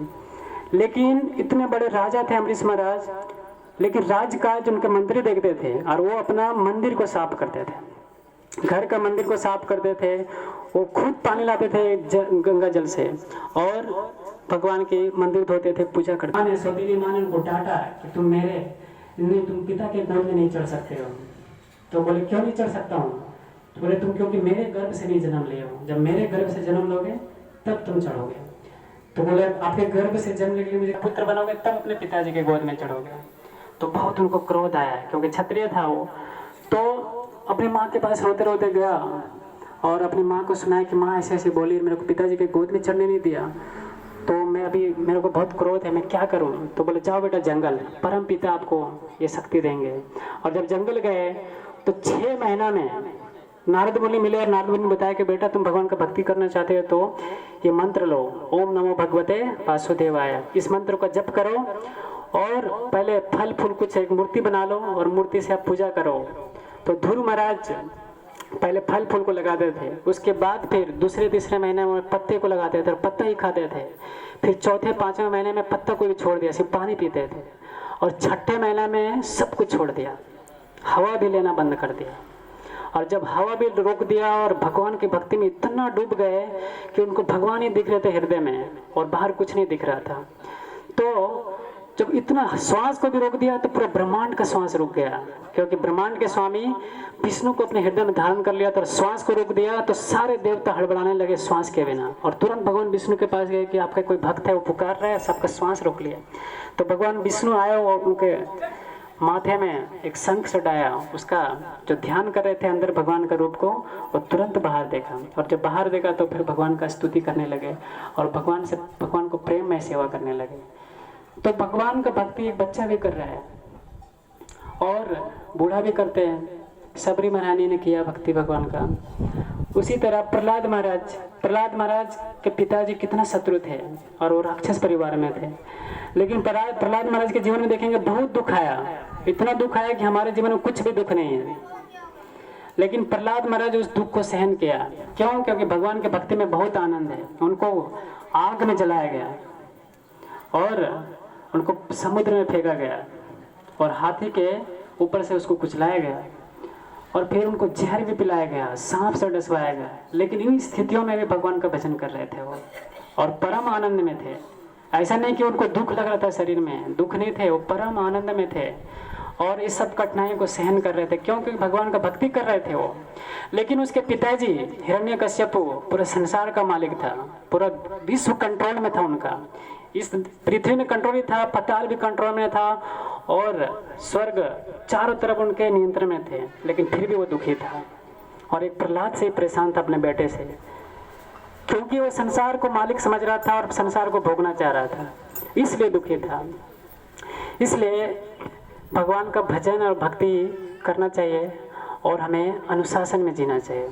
लेकिन इतने बड़े राजा थे अम्बरीश महाराज, लेकिन राजकाज उनके मंत्री देखते थे और वो अपना मंदिर को साफ करते थे, घर का मंदिर को साफ करते थे। वो खुद पानी लाते थे गंगा जल से और भगवान के मंदिर धोते थे, पूजा करते थे। सौतेली माँ ने उनको डांटा कि तुम पिता के गोद में नहीं चढ़ सकते हो। तो बोले क्यों नहीं चढ़ सकता हूँ? तो बोले तुम क्योंकि मेरे गर्भ से नहीं जन्म लिए हो, जब मेरे गर्भ से जन्म लोगे तब तुम चढ़ोगे। तो बोले आपके गर्भ से जन्म लेके मुझे पुत्र बनोगे तब अपने पिताजी के गोद में चढ़ोगे। तो बहुत उनको क्रोध आया, क्योंकि क्षत्रिय था वो। तो अपनी माँ के पास रोते रोते गया और अपनी माँ को सुनाया कि माँ ऐसे ऐसे बोली, मेरे को पिताजी के गोद में चढ़ने नहीं दिया, तो मेरे को बहुत क्रोध है, मैं क्या करूं? तो बोले जाओ बेटा जंगल, परम पिता आपको ये शक्ति देंगे। और जब जंगल गए तो 6 महीना में नारद मुनि मिले और नारद मुनि ने बताया कि बेटा तुम भगवान का भक्ति करना चाहते हो तो ये मंत्र लो, ओम नमो भगवते वासुदेवाय। इस मंत्र का जप करो और पहले फल फूल कुछ एक मूर्ति बना लो और मूर्ति से आप पूजा करो। तो ध्रुव महाराज पहले फल फूल को लगाते थे, उसके बाद फिर दूसरे तीसरे महीने में पत्ते को लगाते थे और पत्ता ही खाते थे। फिर चौथे पांचवें महीने में पत्ता को भी छोड़ दिया, सिर्फ पानी पीते थे। और छठे महीने में सब कुछ छोड़ दिया, हवा भी लेना बंद कर दिया। और जब हवा भी रोक दिया और भगवान की भक्ति में इतना डूब गए कि उनको भगवान ही दिख रहे थे हृदय में और बाहर कुछ नहीं दिख रहा था। तो जब इतना श्वास को भी रोक दिया तो पूरा ब्रह्मांड का श्वास रुक गया, क्योंकि ब्रह्मांड के स्वामी विष्णु को अपने हृदय में धारण कर लिया। तो श्वास को रोक दिया तो सारे देवता हड़बड़ाने लगे श्वास के बिना, और तुरंत भगवान विष्णु के पास गए कि आपका कोई भक्त है वो पुकार रहा है, सबका श्वास रोक लिया। तो भगवान विष्णु आए और उनके माथे में एक शंख सटाया, उसका जो ध्यान कर रहे थे अंदर भगवान का रूप को, वो तुरंत बाहर देखा। और जब बाहर देखा तो फिर भगवान का स्तुति करने लगे और भगवान को प्रेम में सेवा करने लगे। तो भगवान का भक्ति एक बच्चा भी कर रहा है और बूढ़ा भी करते हैं। सबरी महारानी ने किया भक्ति भगवान का। उसी तरह प्रहलाद महाराज के पिताजी कितना शत्रु थे और वो राक्षस परिवार में थे, लेकिन प्रहलाद महाराज के जीवन में देखेंगे बहुत दुख आया, इतना दुख आया कि हमारे जीवन में कुछ भी दुख नहीं है। लेकिन प्रहलाद महाराज उस दुख को सहन किया। क्यों? क्योंकि भगवान के भक्ति में बहुत आनंद है। उनको आग में जलाया गया और उनको समुद्र में फेंका गया और हाथी के ऊपर से उसको कुचलाया गया और फिर उनको जहर भी पिलाया गया, सांप से डसवाया गया। लेकिन इन स्थितियों में भी भगवान का भजन कर रहे थे वो और परम आनंद में थे। ऐसा नहीं कि उनको दुख लग रहा था, शरीर में दुख नहीं थे, वो परम आनंद में थे। और इस सब कठिनाइयों को सहन कर रहे थे, क्योंकि भगवान का भक्ति कर रहे थे वो। लेकिन उसके पिताजी हिरण्यकश्यप पूरे संसार का मालिक था, पूरा विश्व कंट्रोल में था उनका। इस पृथ्वी में कंट्रोल ही था, पताल भी कंट्रोल में था और स्वर्ग चारों तरफ उनके नियंत्रण में थे, लेकिन फिर भी वो दुखी था। और एक प्रहलाद से परेशान था अपने बेटे से, क्योंकि वो संसार को मालिक समझ रहा था और संसार को भोगना चाह रहा था, इसलिए दुखी था। इसलिए भगवान का भजन और भक्ति करना चाहिए और हमें अनुशासन में जीना चाहिए।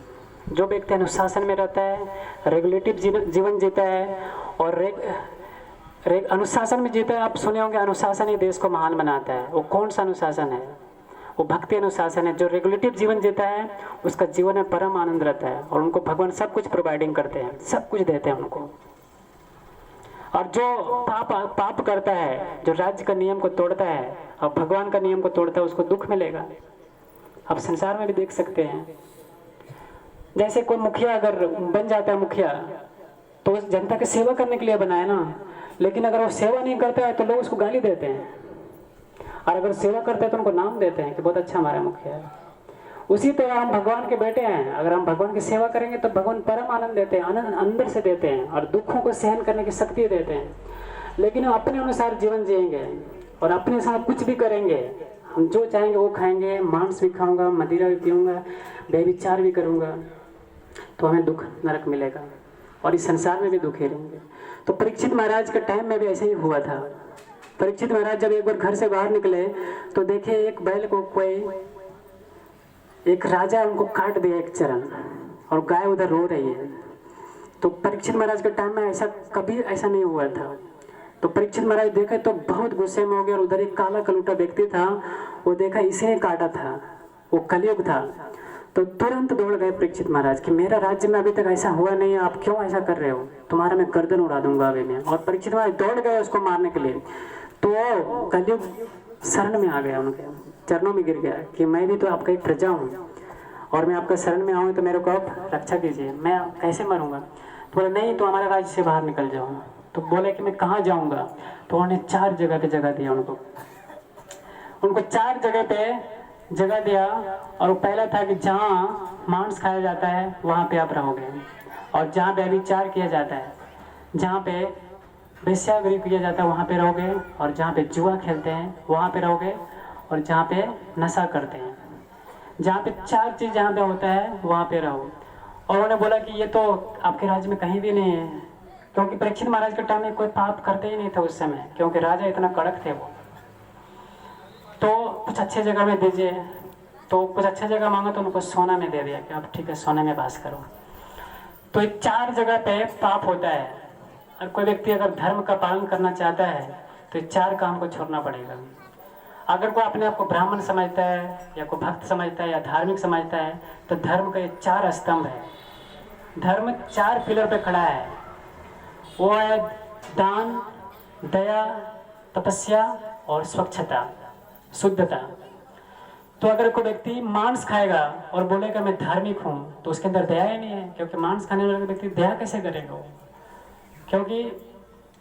जो व्यक्ति अनुशासन में रहता है, रेगुलेटिव जीवन जीता है और अनुशासन में जीता है। आप सुने होंगे अनुशासन ही देश को महान बनाता है। वो कौन सा अनुशासन है? वो भक्ति अनुशासन है। जो रेगुलेटिव जीवन जीता है उसका जीवन में परम आनंद रहता है और उनको भगवान सब कुछ प्रोवाइडिंग करते हैं, सब कुछ देते हैं उनको। और जो पाप करता है, जो राज्य का नियम को तोड़ता है और भगवान का नियम को तोड़ता है, उसको दुख मिलेगा। आप संसार में भी देख सकते हैं, जैसे कोई मुखिया अगर बन जाता है मुखिया, तो उस जनता की सेवा करने के लिए बनाया ना, लेकिन अगर वो सेवा नहीं करता है तो लोग उसको गाली देते हैं, और अगर सेवा करता है तो उनको नाम देते हैं कि बहुत अच्छा हमारा मुखिया है। उसी तरह हम भगवान के बेटे हैं, अगर हम भगवान की सेवा करेंगे तो भगवान परम आनंद देते हैं, आनंद अंदर से देते हैं और दुखों को सहन करने की शक्ति देते हैं। लेकिन हम अपने अनुसार जीवन जिएंगे और अपने साथ कुछ भी करेंगे, हम जो चाहेंगे वो खाएंगे, मांस भी खाऊंगा, मदिरा भी पीऊंगा, व्यभिचार भी करूंगा, तो हमें दुख नरक मिलेगा और इस संसार में भी दुखी रहेंगे। तो परीक्षित महाराज के टाइम में भी ऐसे ही हुआ था। परीक्षित महाराज जब एक बार घर से बाहर निकले तो देखे एक बैल को कोई एक राजा उनको काट दिया एक चरण, और गाय उधर रो रही है। तो परीक्षित महाराज के टाइम में ऐसा कभी ऐसा नहीं हुआ था। तो परीक्षित महाराज देखे तो बहुत गुस्से में हो गए, और उधर एक काला कलूटा व्यक्ति था, वो देखा इसी ने काटा था, वो कलयुग था। तो तुरंत दौड़ गए परीक्षित महाराज कि मेरा राज्य में अभी तक ऐसा हुआ नहीं है, आप क्यों ऐसा कर रहे हो, तुम्हारा मैं गर्दन उड़ा दूंगा अभी मैं। और परीक्षित महाराज दौड़ गए उसको मारने के लिए, तो कलयुग शरण में आ गया, उनके चरणों में गिर गया कि मैं भी तो आपका एक प्रजा हूँ और मैं आपका शरण में आऊँ तो मेरे को आप रक्षा कीजिए, मैं कैसे मरूंगा। तो बोले नहीं, तो हमारे राज्य से बाहर निकल जाओ। तो बोले कि मैं कहाँ जाऊँगा। तो उन्होंने 4 जगह पे जगह दिया उनको 4 जगह पे जगह दिया। और वो पहला था कि जहाँ मांस खाया जाता है वहाँ पे आप रहोगे, और जहाँ व्यभिचार किया जाता है, जहाँ पे वेश्यावृत्ति किया जाता है वहाँ पे रहोगे, और जहाँ पे जुआ खेलते हैं वहाँ पे रहोगे, और जहाँ पे नशा करते हैं, जहाँ पे 4 चीज़ जहाँ पे होता है वहाँ पे रहो। और उन्होंने बोला कि ये तो आपके राज्य में कहीं भी नहीं है, क्योंकि परीक्षित महाराज के टाइम में कोई पाप करते ही नहीं था उस समय, क्योंकि राजा इतना कड़क थे वो। तो कुछ अच्छे जगह में दीजिए, तो कुछ अच्छे जगह मांगा तो उनको सोना में दे दिया कि आप ठीक है सोने में वास करो। तो ये 4 जगह पे पाप होता है, और कोई व्यक्ति अगर धर्म का पालन करना चाहता है तो ये 4 काम को छोड़ना पड़ेगा। अगर कोई अपने आप को ब्राह्मण समझता है या कोई भक्त समझता है या धार्मिक समझता है, तो धर्म का ये 4 स्तंभ है। धर्म 4 पिलर पे खड़ा है, वो है दान, दया, तपस्या और स्वच्छता, शुद्धता। तो अगर कोई व्यक्ति मांस खाएगा और बोलेगा मैं धार्मिक हूँ, तो उसके अंदर दया ही नहीं है, क्योंकि मांस खाने वाला व्यक्ति दया कैसे करेगा वो, क्योंकि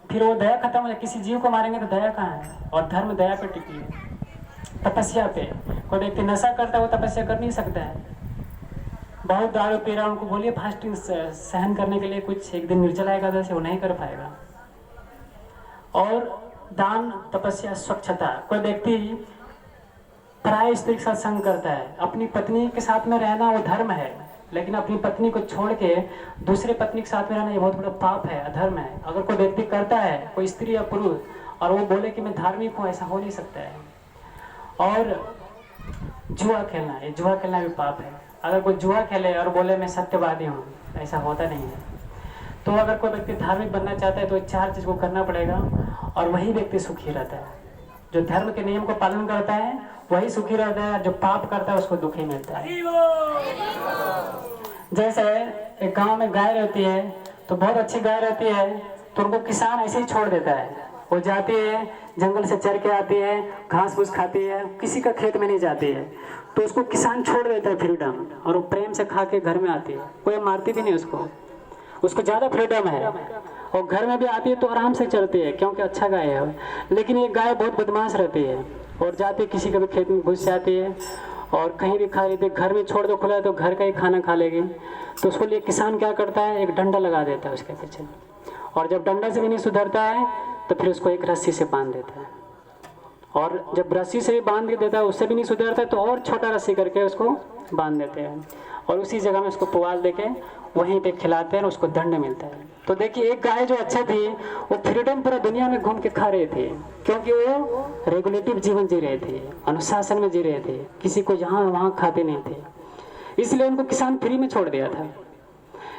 फिर वो दया खत्म हो जाए। किसी जीव को मारेंगे तो दया कहाँ है, और धर्म दया पे टिकी है, तपस्या पे। कोई व्यक्ति नशा करता है वो तपस्या कर नहीं सकता है। बहुत दारू पी रहा, उनको बोलिए फास्टिंग सहन करने के लिए कुछ एक दिन निर्जला एकादशी, वो नहीं कर पाएगा। और दान, तपस्या, स्वच्छता। कोई व्यक्ति पराय स्त्री के साथ संग करता है, अपनी पत्नी के साथ में रहना वो धर्म है, लेकिन अपनी पत्नी को छोड़ के दूसरे पत्नी के साथ में रहना ये बहुत बड़ा पाप है, अधर्म है। अगर कोई व्यक्ति करता है, कोई स्त्री या पुरुष, और वो बोले कि मैं धार्मिक हूँ, ऐसा हो नहीं सकता है। और जुआ खेलना, ये जुआ खेलना भी पाप है। अगर कोई जुआ खेले और बोले मैं सत्यवादी हूँ, ऐसा होता नहीं है। तो अगर कोई व्यक्ति धार्मिक बनना चाहता है तो 4 चीज़ को करना पड़ेगा, और वही व्यक्ति सुखी रहता है। जो धर्म के नियम को पालन करता है वही सुखी रहता है, जो पाप करता है उसको दुखी मिलता है। जैसे एक गांव में गाय रहती है, तो बहुत अच्छी गाय रहती है, तो उनको किसान ऐसे ही छोड़ देता है। वो जाती है, जंगल से चर के आती है, घास फूस खाती है, किसी का खेत में नहीं जाती है, तो उसको किसान छोड़ देता है फ्रीडम, और वो प्रेम से खा के घर में आती है, कोई मारती भी नहीं उसको ज़्यादा फ्रीडम है। और घर में भी आती है तो आराम से चलती है, क्योंकि अच्छा गाय है। लेकिन ये गाय बहुत बदमाश रहती है, और जाती किसी के भी खेत में घुस जाती है और कहीं भी खा लेती है। घर में छोड़ दो खुला तो घर का ही खाना खा लेगी। तो उसको लिए किसान क्या करता है, एक डंडा लगा देता है उसके पीछे, और जब डंडा से भी नहीं सुधरता है तो फिर उसको एक रस्सी से बांध देता है, और जब रस्सी से भी बांध के देता है उससे भी नहीं सुधरता है तो और छोटा रस्सी करके उसको बांध देते हैं, और उसी जगह में उसको पुआल देके वहीं पे खिलाते हैं और उसको दंड मिलता है। तो देखिए एक गाय जो अच्छा थी वो फ्रीडम पूरा दुनिया में घूम के खा रहे थे, क्योंकि वो रेगुलेटिव जीवन जी रहे थे, अनुशासन में जी रहे थे, किसी को यहाँ वहाँ खाते नहीं थे, इसलिए उनको किसान फ्री में छोड़ दिया था।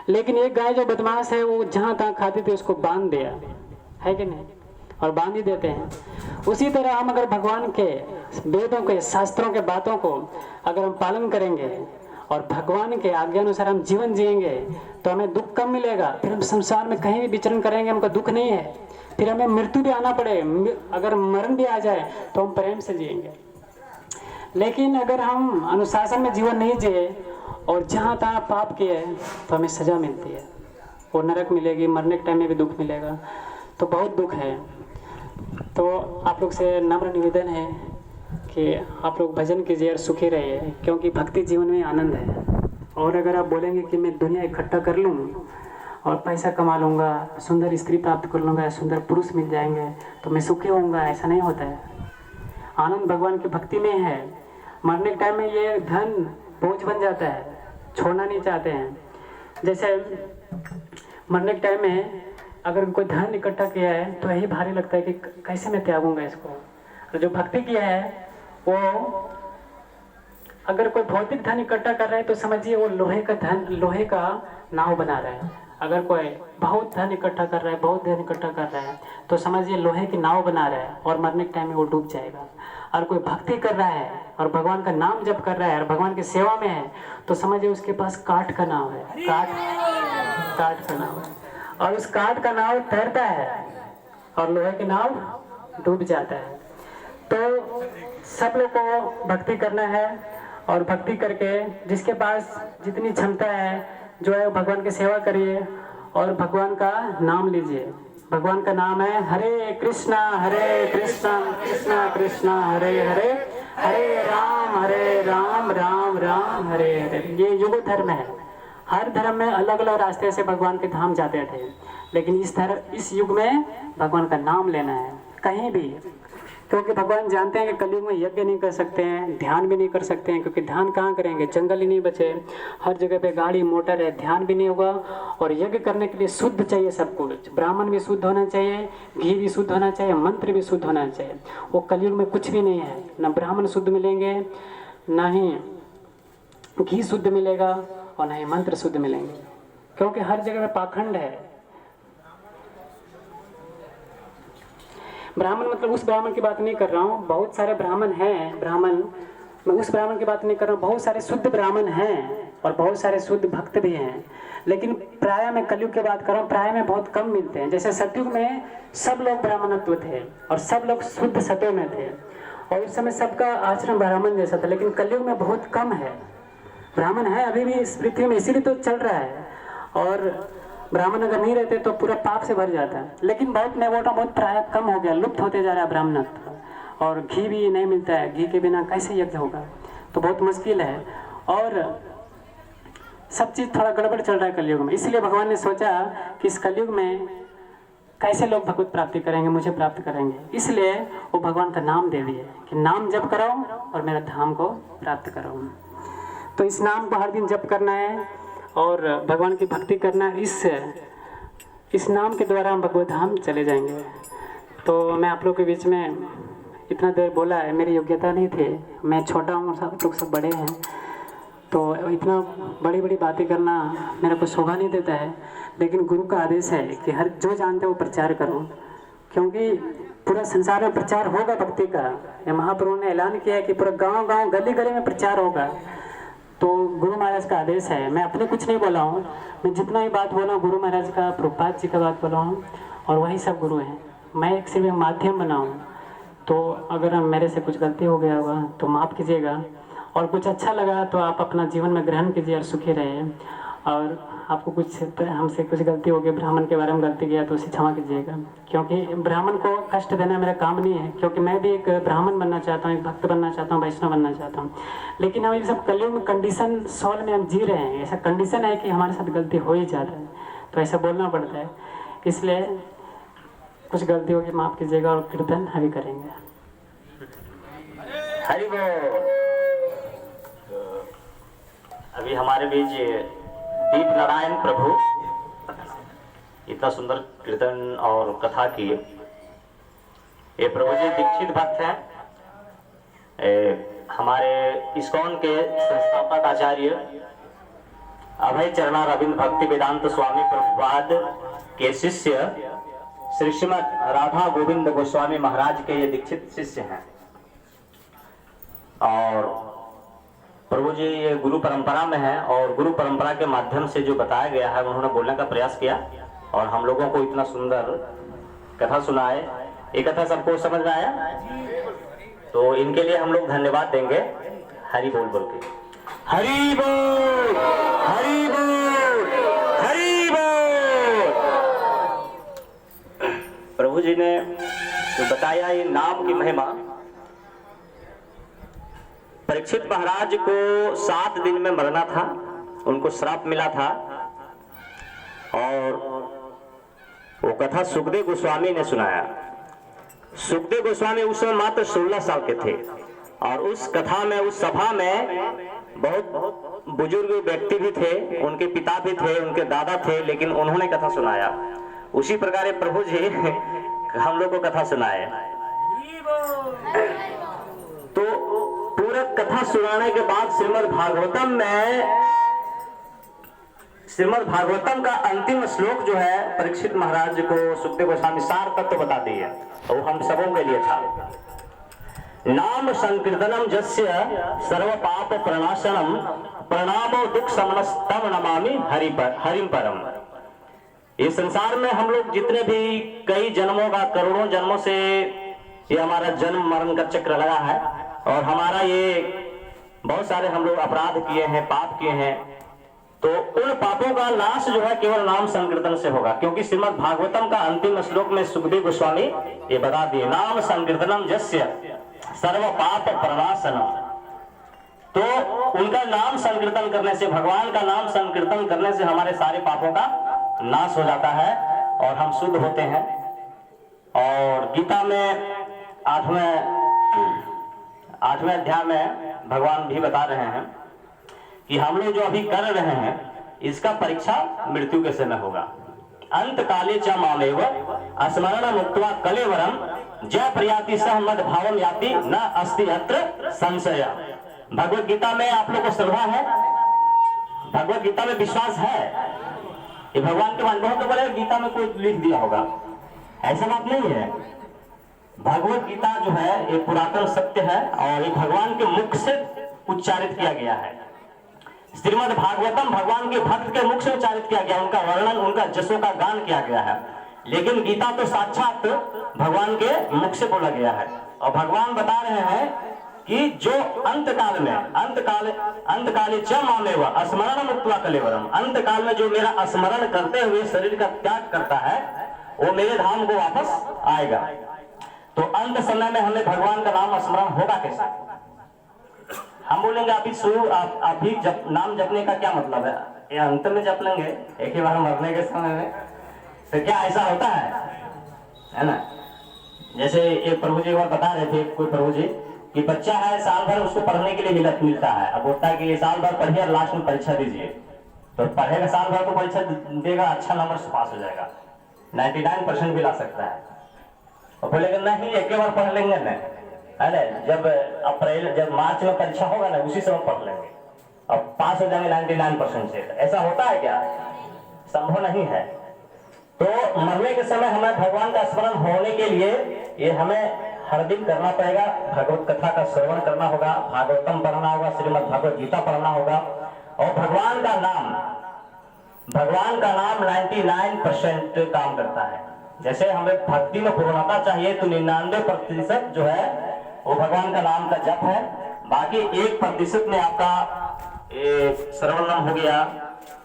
लेकिन एक गाय जो बदमाश है वो जहाँ तहाँ खाती थी उसको बांध दिया है कि नहीं, और बांध ही देते हैं। उसी तरह हम अगर भगवान के वेदों के शास्त्रों के बातों को अगर हम पालन करेंगे और भगवान के आज्ञा अनुसार हम जीवन जिएंगे तो हमें दुख कम मिलेगा। फिर हम संसार में कहीं भी विचरण करेंगे हमको दुख नहीं है, फिर हमें मृत्यु भी आना पड़े, अगर मरण भी आ जाए तो हम प्रेम से जिएंगे। लेकिन अगर हम अनुशासन में जीवन नहीं जिए और जहाँ तहाँ पाप किए तो हमें सजा मिलती है, वो नरक मिलेगी, मरने के टाइम में भी दुख मिलेगा, तो बहुत दुख है। तो आप लोग से नम्र निवेदन है कि आप लोग भजन कीजिए और सुखी रहिए, क्योंकि भक्ति जीवन में आनंद है। और अगर आप बोलेंगे कि मैं दुनिया इकट्ठा कर लूँ और पैसा कमा लूँगा, सुंदर स्त्री प्राप्त कर लूँगा, सुंदर पुरुष मिल जाएंगे तो मैं सुखी होऊंगा, ऐसा नहीं होता है। आनंद भगवान की भक्ति में है। मरने के टाइम में ये धन बोझ बन जाता है, छोड़ना नहीं चाहते हैं। जैसे मरने के टाइम में अगर कोई धन इकट्ठा किया है तो यही भारी लगता है कि कैसे मैं त्यागूंगा इसको। और जो भक्ति किया है वो अगर कोई भौतिक धन इकट्ठा कर रहा है तो समझिए वो लोहे का नाव बना रहा है। अगर कोई बहुत धन इकट्ठा कर रहा है, बहुत धन इकट्ठा कर रहा है तो समझिए लोहे की नाव बना रहा है और मरने के टाइम में वो डूब जाएगा। और कोई भक्ति कर रहा है और भगवान का नाम जप कर रहा है और भगवान की सेवा में है तो समझिए उसके पास काठ का नाव है, काठ का नाव है, और उस काठ का नाव तैरता है और लोहे की नाव डूब जाता है। तो सब लोग को भक्ति करना है, और भक्ति करके जिसके पास जितनी क्षमता है जो है भगवान की सेवा करिए और भगवान का नाम लीजिए। भगवान का नाम है हरे कृष्णा कृष्णा कृष्णा हरे हरे, हरे राम राम राम हरे हरे। ये युग धर्म है। हर धर्म में अलग अलग रास्ते से भगवान के धाम जाते थे, लेकिन इस युग में भगवान का नाम लेना है कहीं भी, क्योंकि भगवान जानते हैं कि कलयुग में यज्ञ नहीं कर सकते हैं, ध्यान भी नहीं कर सकते हैं, क्योंकि ध्यान कहाँ करेंगे, जंगल ही नहीं बचे, हर जगह पे गाड़ी मोटर है, ध्यान भी नहीं होगा। और यज्ञ करने के लिए शुद्ध चाहिए सब कुछ, ब्राह्मण भी शुद्ध होना चाहिए, घी भी शुद्ध होना चाहिए, मंत्र भी शुद्ध होना चाहिए। वो कलयुग में कुछ भी नहीं है, न ब्राह्मण शुद्ध मिलेंगे, न ही घी शुद्ध मिलेगा और न ही मंत्र शुद्ध मिलेंगे, क्योंकि हर जगह में पाखंड है। ब्राह्मण मतलब उस ब्राह्मण की बात नहीं कर रहा हूँ, बहुत सारे ब्राह्मण हैं, मैं उस ब्राह्मण की बात नहीं कर रहा हूँ, बहुत सारे शुद्ध ब्राह्मण हैं और बहुत सारे शुद्ध भक्त भी हैं, लेकिन प्राय में कलयुग की बात कर रहा हूँ, प्राय में बहुत कम मिलते हैं। जैसे सतयुग में सब लोग ब्राह्मणत्व थे और सब लोग शुद्ध सत्य में थे और उस समय सबका आचरण ब्राह्मण जैसा था, लेकिन कलयुग में बहुत कम है ब्राह्मण है अभी भी इस पृथ्वी में, इसीलिए तो चल रहा है। और ब्राह्मण अगर नहीं रहते तो पूरा पाप से भर जाता है, लेकिन बहुत मैं बोल रहा हूँ बहुत प्राय कम हो गया, लुप्त होते जा रहा है ब्राह्मणत्व। और घी भी नहीं मिलता है, घी के बिना कैसे यज्ञ होगा, तो बहुत मुश्किल है। और सब चीज़ थोड़ा गड़बड़ चल रहा है कलयुग में, इसलिए भगवान ने सोचा कि इस कलयुग में कैसे लोग भगवत प्राप्ति करेंगे, मुझे प्राप्त करेंगे, इसलिए वो भगवान का नाम दे दिए कि नाम जप करो और मेरा धाम को प्राप्त करो। तो इस नाम को हर दिन जप करना है और भगवान की भक्ति करना है, इस नाम के द्वारा हम भगवत धाम चले जाएंगे। तो मैं आप लोग के बीच में इतना देर बोला है, मेरी योग्यता नहीं थी, मैं छोटा हूँ, सब लोग सब बड़े हैं, तो इतना बड़ी बड़ी बातें करना मेरा को शोभा नहीं देता है। लेकिन गुरु का आदेश है कि हर जो जानते हो प्रचार करो, क्योंकि पूरा संसार में प्रचार होगा भक्ति का। ये महाप्रभु ने ऐलान किया है कि पूरा गांव गांव गली गली में प्रचार होगा। तो गुरु महाराज का आदेश है, मैं अपने कुछ नहीं बोला हूँ, मैं जितना ही बात बोला हूँ गुरु महाराज का, प्रभुपाद जी का बात बोला हूँ, और वही सब गुरु हैं, मैं एक सिर्फ एक माध्यम बना हूँ। तो अगर मेरे से कुछ गलती हो गया होगा तो माफ़ कीजिएगा, और कुछ अच्छा लगा तो आप अपना जीवन में ग्रहण कीजिए और सुखी रहिए। और आपको कुछ हमसे कुछ गलती हो गई, ब्राह्मण के बारे में गलती किया तो उसे क्षमा कीजिएगा, क्योंकि ब्राह्मण को कष्ट देना मेरा काम नहीं है, क्योंकि मैं भी एक ब्राह्मण बनना चाहता हूँ, एक भक्त बनना चाहता हूँ, वैष्णव बनना चाहता हूँ। लेकिन हम ये सब कलयुग में कंडीशन सोल में हम जी रहे हैं, ऐसा कंडीशन है कि हमारे साथ गलती हो ही जाता है, तो ऐसा बोलना पड़ता है। इसलिए कुछ गलती होगी माफ़ कीजिएगा और कीर्तन हरि करेंगे। हरि बोल। अभी हमारे बीच दीप नारायण प्रभु इतना सुंदर कीर्तन और कथा की। ये प्रभु जी दीक्षित भक्त हैं, हमारे इस्कॉन के संस्थापक आचार्य अभय चरणा रविंद्र भक्ति वेदांत स्वामी प्रभुपाद के शिष्य श्री श्रीमद राधा गोविंद गोस्वामी महाराज के ये दीक्षित शिष्य हैं। और प्रभु जी ये गुरु परंपरा में है और गुरु परंपरा के माध्यम से जो बताया गया है उन्होंने बोलने का प्रयास किया और हम लोगों को इतना सुंदर कथा सुनाए। ये कथा सबको समझ में आया, तो इनके लिए हम लोग धन्यवाद देंगे। हरि बोल बोल के। हरि बोल, हरि बोल, हरि बोल। प्रभु जी ने जो बताया ये नाम की महिमा, परीक्षित महाराज को 7 दिन में मरना था, उनको श्राप मिला था और वो कथा सुखदेव गोस्वामी ने सुनाया। सुखदेव गोस्वामी उस समय मात्र 16 साल के थे और उस कथा में, उस सभा में बहुत बुजुर्ग व्यक्ति भी थे, उनके पिता भी थे, उनके दादा थे, लेकिन उन्होंने कथा सुनाया। उसी प्रकार प्रभु जी हम लोग को कथा सुनाए। तो पूरा कथा सुनाने के बाद श्रीमद् भागवतम का अंतिम श्लोक जो है परीक्षित महाराज को सुखदेव गोस्वामी सार तत्व बता दिए, वो हम सबों के लिए था। नाम संकीर्तनम जस्य सर्व पाप प्रणाशनम प्रणामो दुख समनस्तम नमामि हरिम परम। इस संसार में हम लोग जितने भी कई जन्मों का, करोड़ों जन्मों से ये हमारा जन्म मरण का चक्र लगा है और हमारा ये बहुत सारे हम लोग अपराध किए हैं, पाप किए हैं, तो उन पापों का नाश जो है केवल नाम संकीर्तन से होगा। क्योंकि श्रीमद् भागवतम का अंतिम श्लोक में सुखदेव गोस्वामी ये बता दिए, नाम संकीर्तनम जस्य सर्व पाप प्रणाशनम। तो उनका नाम संकीर्तन करने से, भगवान का नाम संकीर्तन करने से हमारे सारे पापों का नाश हो जाता है और हम शुद्ध होते हैं। और गीता में 8वें अध्याय में भगवान भी बता रहे हैं कि हम लोग जो अभी कर रहे हैं इसका परीक्षा मृत्यु के समय होगा। अंत काले च मामेव स्मरण मुक्त्वा कलेवरम जय प्रयाति सह मद भावम याति न अस्ति अत्र संशय। भगवत गीता में आप लोग को श्रद्धा है, भगवत गीता में विश्वास है, ये भगवान के माध्यम तो बोले गीता में कोई लिख दिया होगा, ऐसा बात नहीं है। भगवत गीता जो है एक पुरातन सत्य है और ये भगवान के मुख से उच्चारित किया गया है। श्रीमद् भागवतम भगवान के भक्त के मुख से उच्चारित किया गया, उनका वर्णन, उनका जसों का गान किया गया है। लेकिन गीता तो साक्षात भगवान के मुख से बोला गया है और भगवान बता रहे हैं कि जो अंत काले च मामेव स्मरण मुक्त्वा कलेवरम, अंत काल में जो मेरा स्मरण करते हुए शरीर का त्याग करता है वो मेरे धाम को वापस आएगा। तो अंत समय में हमें भगवान का नाम स्मरण होगा कैसे? हम बोलेंगे अभी नाम जपने का क्या मतलब है? ये अंत में जप लेंगे एक ही बार मरने के समय में, तो क्या ऐसा होता है ना? जैसे एक प्रभु जी बार बता रहे थे, कोई प्रभु जी कि बच्चा है साल भर उसको पढ़ने के लिए मिलता है, अब बोलता है कि ये साल भर पढ़िए और लास्ट में परीक्षा दीजिए, तो पढ़ेगा साल भर तो परीक्षा देगा, अच्छा नंबर से पास हो जाएगा, 99% भी ला सकता है। और बोलेगा नहीं एक बार पढ़ लेंगे ना, है ना, जब मार्च में परीक्षा होगा ना उसी समय पढ़ लेंगे, अब पास हो जाएंगे 99% से। ऐसा होता है क्या? संभव नहीं है। तो मरने के समय हमें भगवान का स्मरण होने के लिए ये हमें हर दिन करना पड़ेगा। भगवत कथा का श्रवण करना होगा, भागवतम पढ़ना होगा, श्रीमद् भगवत गीता पढ़ना होगा और भगवान का नाम 99% काम करता है। जैसे हमें भक्ति में पूर्णता चाहिए तो 99% जो है वो भगवान का नाम का जप है, बाकी 1% में आपका श्रवण हो गया,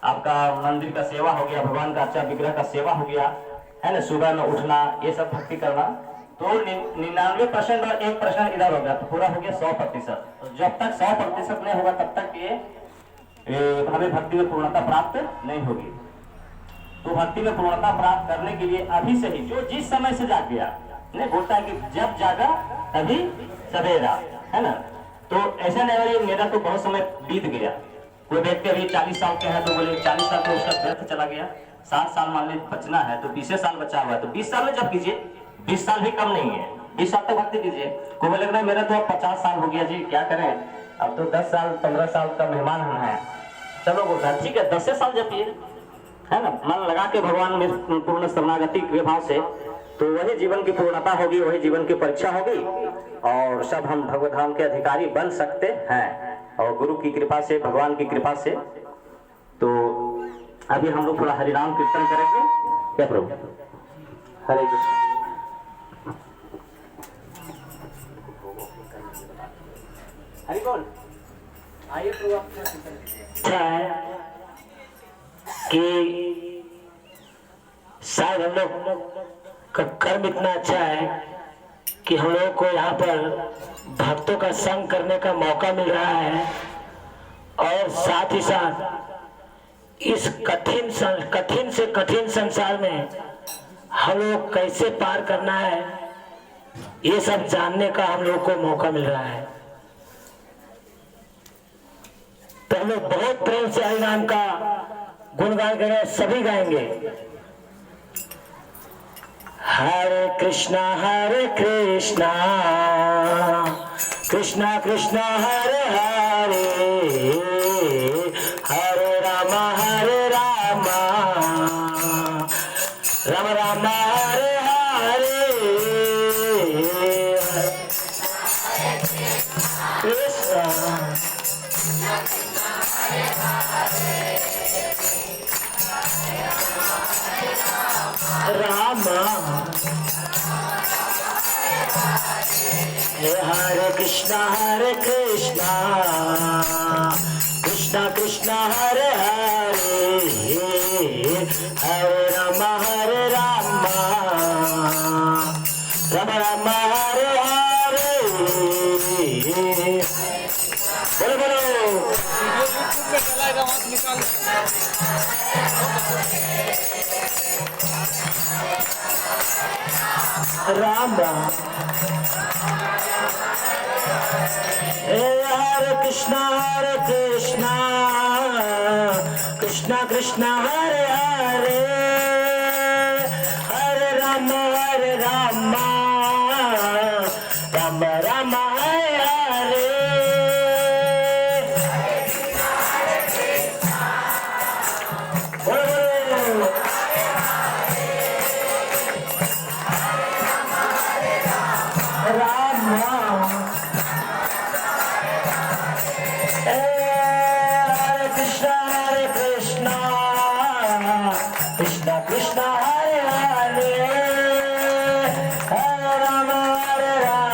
आपका मंदिर का सेवा हो गया, भगवान का अच्छा विग्रह का सेवा हो गया, है ना, सुबह में उठना, ये सब भक्ति करना, तो 99% और 1% इधर हो गया, तो पूरा हो गया 100%। तो जब तक 100% नहीं होगा तब तक ये हमें भक्ति में पूर्णता प्राप्त नहीं होगी। तो भक्ति में पूर्णता प्राप्त करने के लिए अभी से ही जो जिस समय से जाग गया, नहीं बोलता है कि जब जागा तभी सवेरा, है ना। तो ऐसा नहीं है मेरा तो बहुत समय बीत गया, कोई व्यक्ति अभी 40 साल के है तो बोले 40 साल तो उसका व्यर्थ चला गया, 60 साल मान लीजिए बचना है तो 20 साल बचा हुआ है, तो 20 साल में जब कीजिए, 20 साल भी कम नहीं है, 20 साल तक भक्ति कीजिए। कोई बोले नहीं मेरा तो अब 50 साल हो गया जी, क्या करें, अब तो 10 साल 15 साल का मेहमान हम है, चलो बोलता है ठीक है 10 साल जपिए, है ना, मन लगा के भगवान में पूर्ण शरणागति के भाव से, तो वही जीवन की पूर्णता होगी, वही जीवन की परीक्षा होगी और सब हम भगवत धाम के अधिकारी बन सकते हैं, और गुरु की कृपा से, भगवान की कृपा से। तो अभी हम लोग थोड़ा हरिनाम कीर्तन करेंगे, क्या प्रभु, हरे कृष्ण। हरि बोल। आइए प्रभु आप कि शायद हम लोग का कर्म इतना अच्छा है कि हम लोगों को यहाँ पर भक्तों का संग करने का मौका मिल रहा है, और साथ ही साथ इस कठिन से कठिन संसार में हम लोग कैसे पार करना है, ये सब जानने का हम लोग को मौका मिल रहा है। तो हम लोग बहुत प्रेम से हरि नाम का गुणगान करें, सभी गाएंगे। हरे कृष्णा कृष्णा कृष्णा हरे हरे, हरे राम राम राम हरे हरे, कृष्णा राम हरे कृष्णा कृष्णा कृष्णा हरे हरे, हरे राम राम राम हरे हरे। बोलो बोलो चलाएगा वहां से निकाल राम राम। हरे कृष्णा कृष्णा कृष्णा हरे हरे, हरे राम राम राम हरे हरे। कृष्णा कृष्णा हरे हरे, हरे राम राम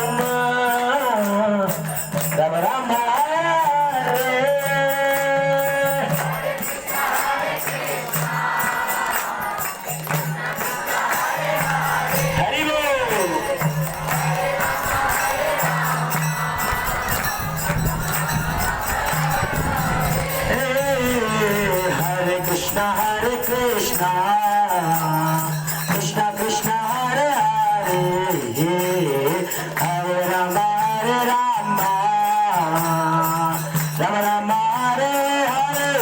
राम हरे हरे। हरि बोल। हरे कृष्णा कृष्णा कृष्णा हरे हरे, हरे राम राम राम हरे हरे।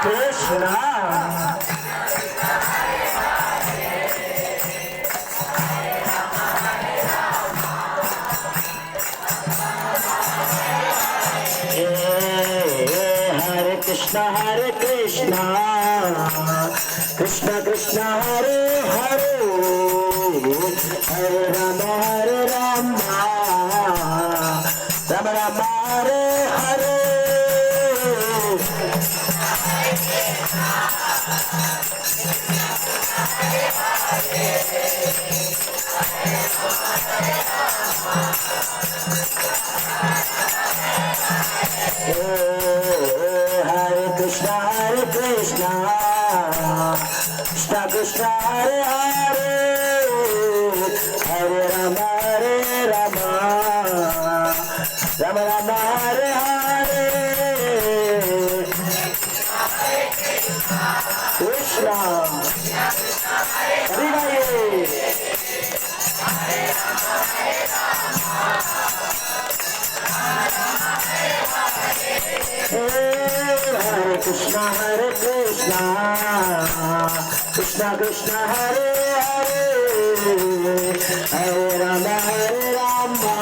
कृष्णा कृष्णा कृष्णा कृष्णा हरे हरे, हरे Ram Ram Ram Hare Hare. Hare Krishna Krishna Krishna Hare Hare Hare Rama Rama Rama Hare Hare Krishna Hare Hare Krishna Krishna Krishna Hare Hare Hare Rama Rama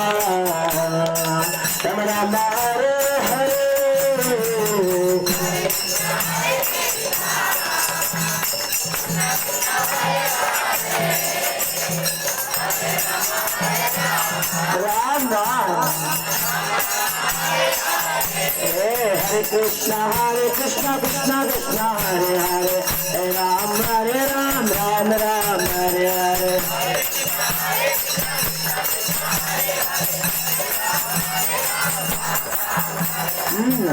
Rama Hare Hare Rama Hare Krishna Krishna Krishna Hare Hare Hare Ram Ram Ram Hare Hare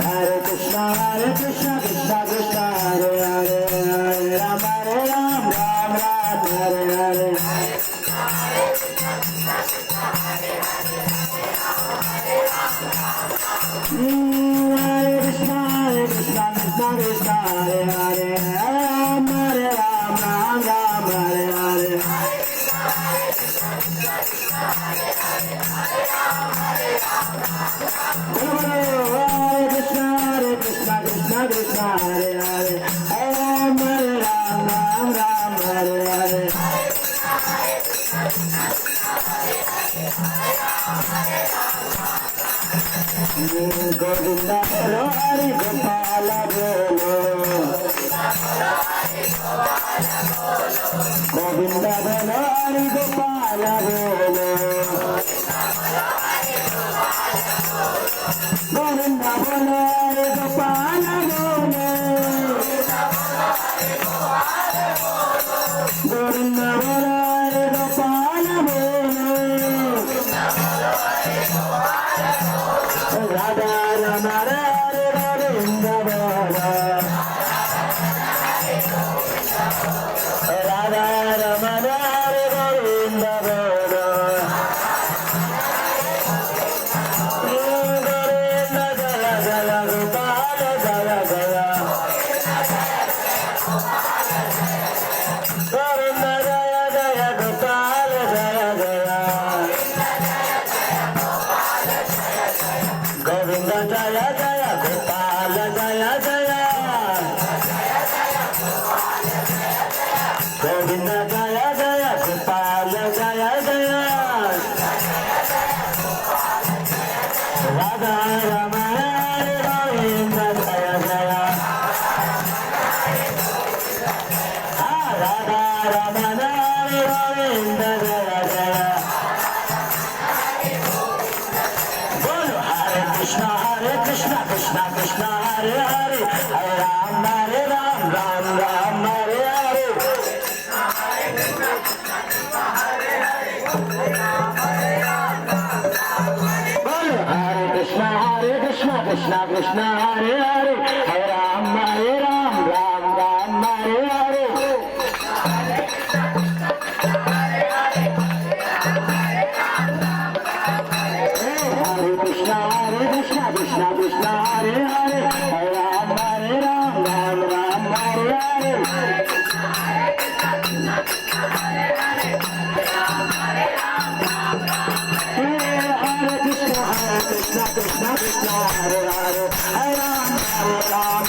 Hare Krishna Krishna Krishna Hare Hare Hare Ram Ram Hare Hare Hare Krishna Krishna Krishna Hare Hare Ram Ram Hare Hare Hare Krishna Krishna Krishna Hare Hare Ram Ram Hare Hare Govinda Hare Hari Gopala Bolo Govinda Hare Hari Gopala Bolo Govinda Hare Hari Gopala Bolo Govinda Hare Hari Gopala Bolo Radha Rama Hare Govinda Bolo Radha Rama Hare Govinda Bolo Govinda Jaya Jaya Gopala Jaya Jaya Govinda Jaya Jaya Gopala Jaya Jaya Govinda Jaya Jaya Gopala Jaya Jaya Govinda Jaya Jaya Gopala Jaya Jaya Radha Rama Hare Govinda Jaya Jaya Radha Rama Hare Govinda Jaya Jaya Bolo Hare Krishna Krishna Krishna Hare Hare Hare Ram Ram Hare Hare Bolo Hare Krishna Krishna Hare Hare Hare Ram Ram Hare Hare Hare Krishna Krishna Hare Hare Hare Ram Ram Hare Hare Hare Krishna Hare Hare Hare Ram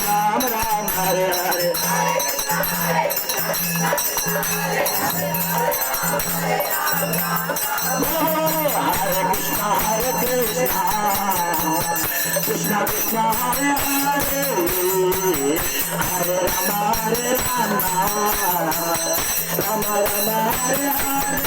Hare Hare Hare Krishna Krishna Hare Hare Hare Rama Rama Hare Hare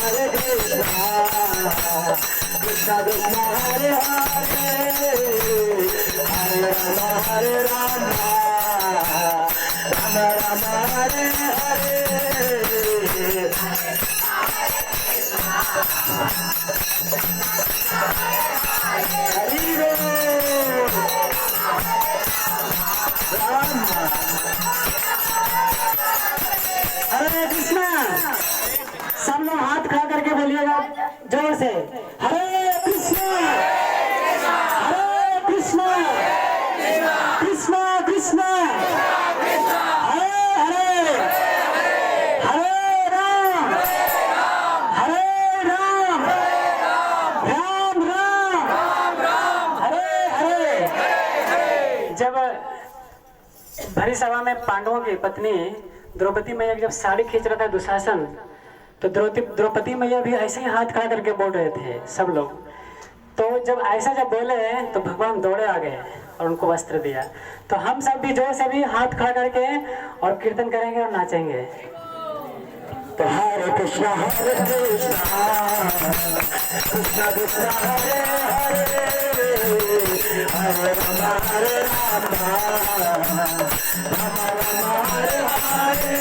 हरे कृष्णा कृष्णा हरे हरे हरे राम राम राम हरे हरे हरि राम हरे कृष्णा। सब लोग हाथ खड़ा करके बोलिएगा जोर से, हरे कृष्णा हरे कृष्णा कृष्णा कृष्णा हरे हरे हरे राम राम राम हरे हरे। जब भरी सभा में पांडवों की पत्नी द्रौपदी मैया जब साड़ी खींच रहा था दुशासन, तो द्रौपदी मैया भी ऐसे ही हाथ खड़ा करके बोल रहे थे सब लोग। तो जब ऐसा जब बोले तो भगवान दौड़े आ गए और उनको वस्त्र दिया। तो हम सब भी जोर से भी हाथ खड़ा करके और कीर्तन करेंगे और नाचेंगे। तो हरे कृष्णा कृष्णा कृष्णा हरे हरे हरे राम राम हरे हरे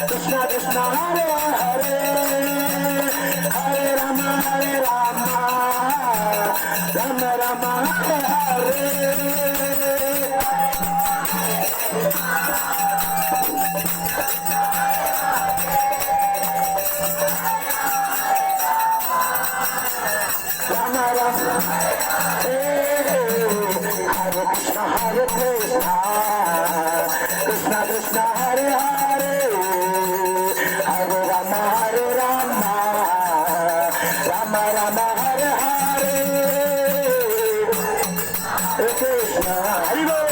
कृष्णा कृष्णा हरे हरे हरे राम राम राम हरे हरे हरे कृष्णा कृष्णा कृष्णा हरे हरे हरे राम राम राम हरे हरे कृष्णा हरि बोल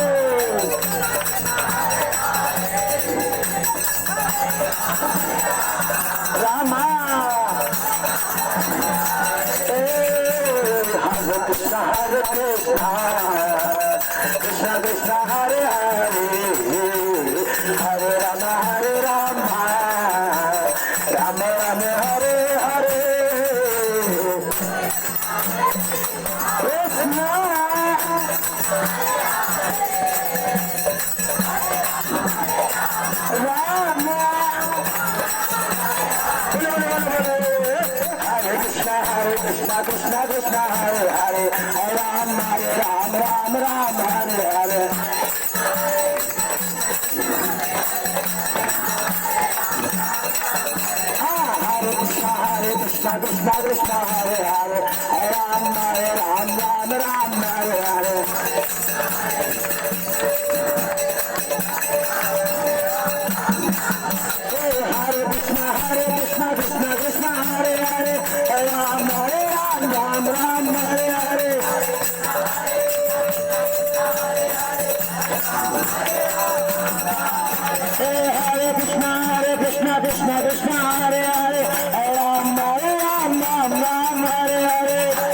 रामा हरे कृष्णा कृष्णा कृष्णा हरे हरे हरे राम राम राम हरे हरे कृष्णा राम हरे कृष्णा कृष्णा कृष्णा हरे हरे हरे राम राम हरे हरे हरे कृष्णा कृष्णा हरे हरे हरे राम हरे हरे हरे कृष्णा कृष्णा हरे हरे हरे राम हरे हरे हरे कृष्णा कृष्णा हरे हरे हरे राम हरे हरे हरे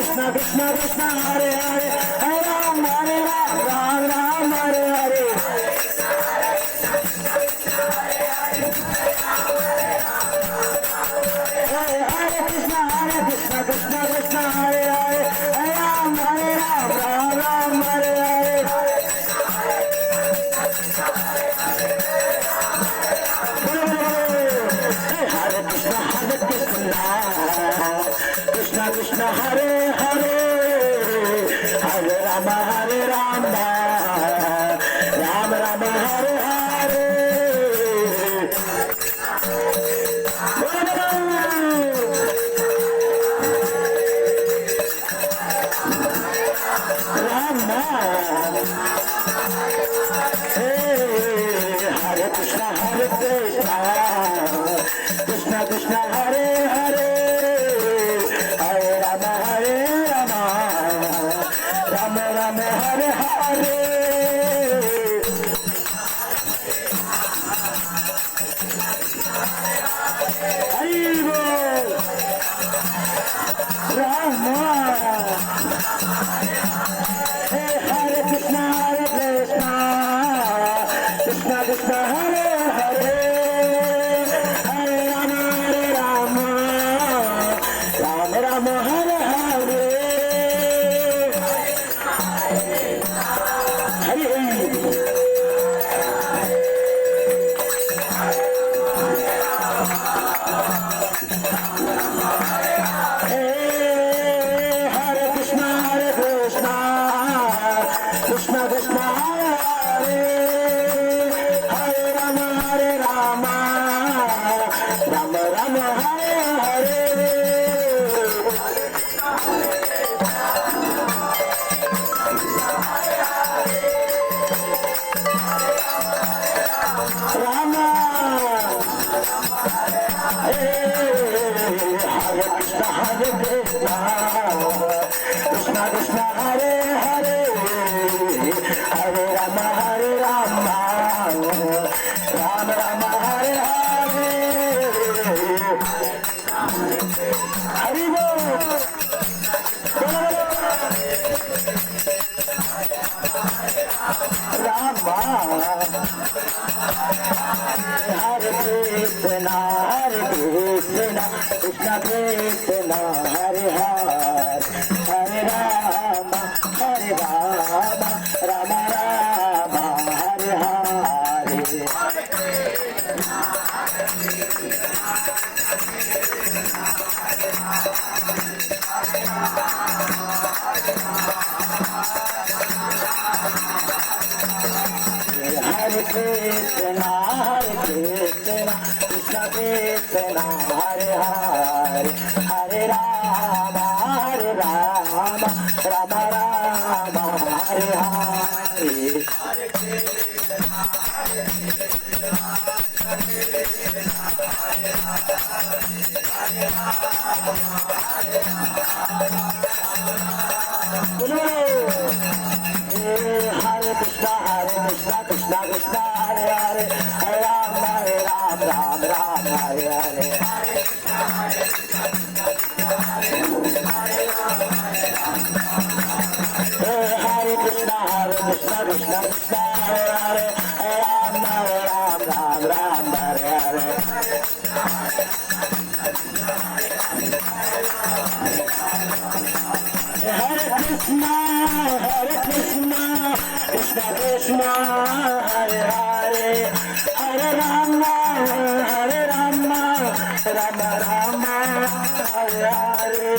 कृष्णा कृष्णा हरे हरे हरे राम राम हरे हरे हरे कृष्णा कृष्णा कृष्णा हरे हरे हरे राम राम राम हरे हरे हरि बोल राम हरे कृष्णा कृष्णा कृष्णा हरे हरे हरे राम राम राम हरे हरे हरि हरे कृष्णा कृष्णा कृष्णा हरे हरे राम राम राम हरे हरे राम हरे कृष्णा कृष्णा कृष्णा हरे हरे हरे राम राम राम हरे हरे हरि बोल राम हरे कृष्णा कृष्णा कृष्णा हरे हरे राम राम राम हरे हरे हरे कृष्णा कृष्णा कृष्णा हरे हरे हरे राम राम राम हरे हरे हरे कृष्णा कृष्णा कृष्णा हरे हरे हरे राम राम हरे हरे हरे कृष्णा कृष्णा कृष्णा हरे हरे हरे राम हरे हरे हरे कृष्णा कृष्णा कृष्णा हरे हरे हरे राम राम हरे हरे हरे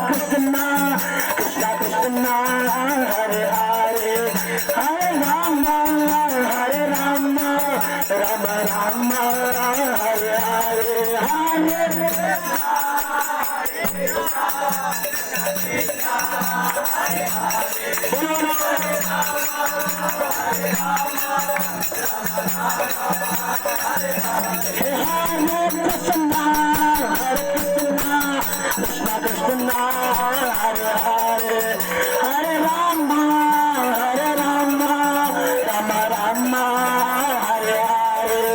कृष्णा कृष्णा कृष्णा हरे हरे हरे राम राम राम हरे हरे कृष्णा कृष्णा हरे हरे हरे राम राम राम हरे हरे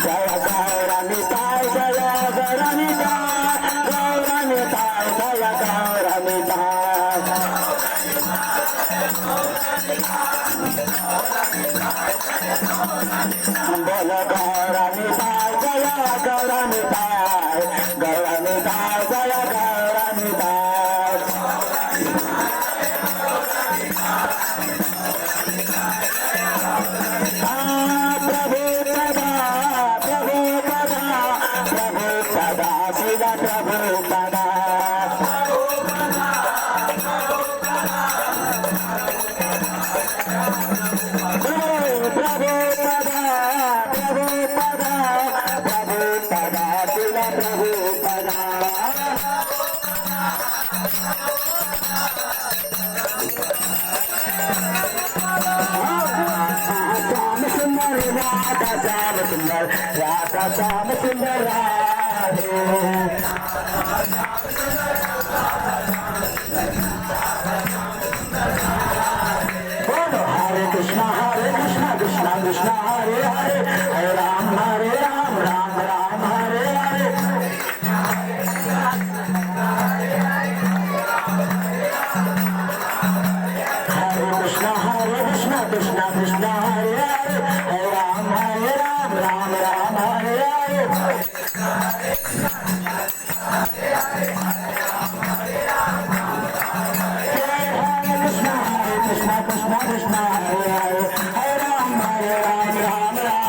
जय गौरनिताय जय गौरनिताय गौरनिताय जय गौरनिताय बोल गौरनिताय जय गौरनिताय गौरनिताय जय गौरनिताय प्रभु पदा प्रभु पदा प्रभु पदा शिव प्रभु पदा प्रभु पदा प्रभु पदा प्रभु पदा शिव प्रभु पदा श्याम सुंदर राधा श्याम सुंदर राधा श्याम सुंदर राधे बोलो हरे कृष्णा कृष्णा कृष्णा हरे हरे हरे राम राम राम हरे हरे हरे कृष्णा कृष्णा कृष्णा हरे हरे हरे राम राम हरे हरे हरे कृष्णा कृष्णा कृष्णा हरे हरे हरे राम राम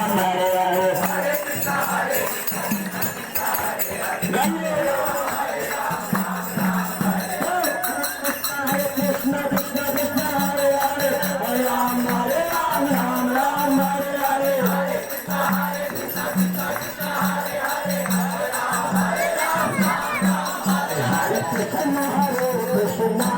हरे हरे हरे कृष्णा कृष्णा कृष्णा हरे हरे हरे राम राम हरे हरे हरे कृष्णा कृष्णा कृष्णा हरे हरे हरे राम राम राम हरे हरे हरे कृष्णा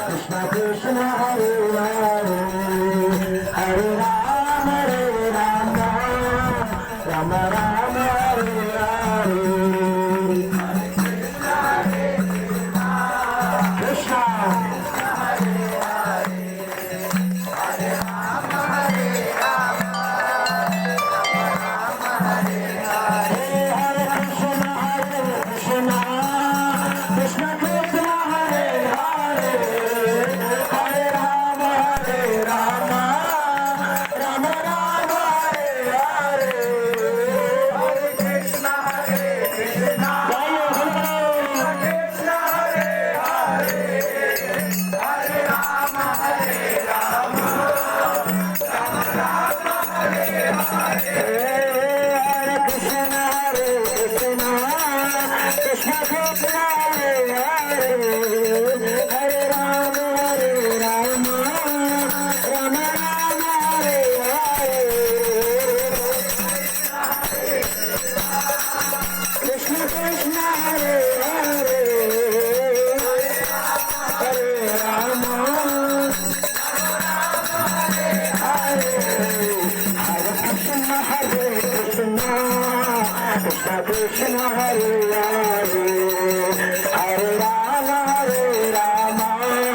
कृष्णा कृष्णा हरे हरे हरे राम राम राम हरे हरे कृष्णा हरे कृष्णा कृष्णा कृष्णा हरे हरे हरे राम राम राम हरे हरे हरे कृष्णा कृष्णा कृष्णा हरे हरे हरे राम हरे कृष्णा कृष्णा कृष्णा हरे हरे हरे राम राम राम हरे हरे कृष्णा कृष्णा हरे हरे हरे राम हरे कृष्णा कृष्णा कृष्णा हरे हरे हरे राम राम हरे हरे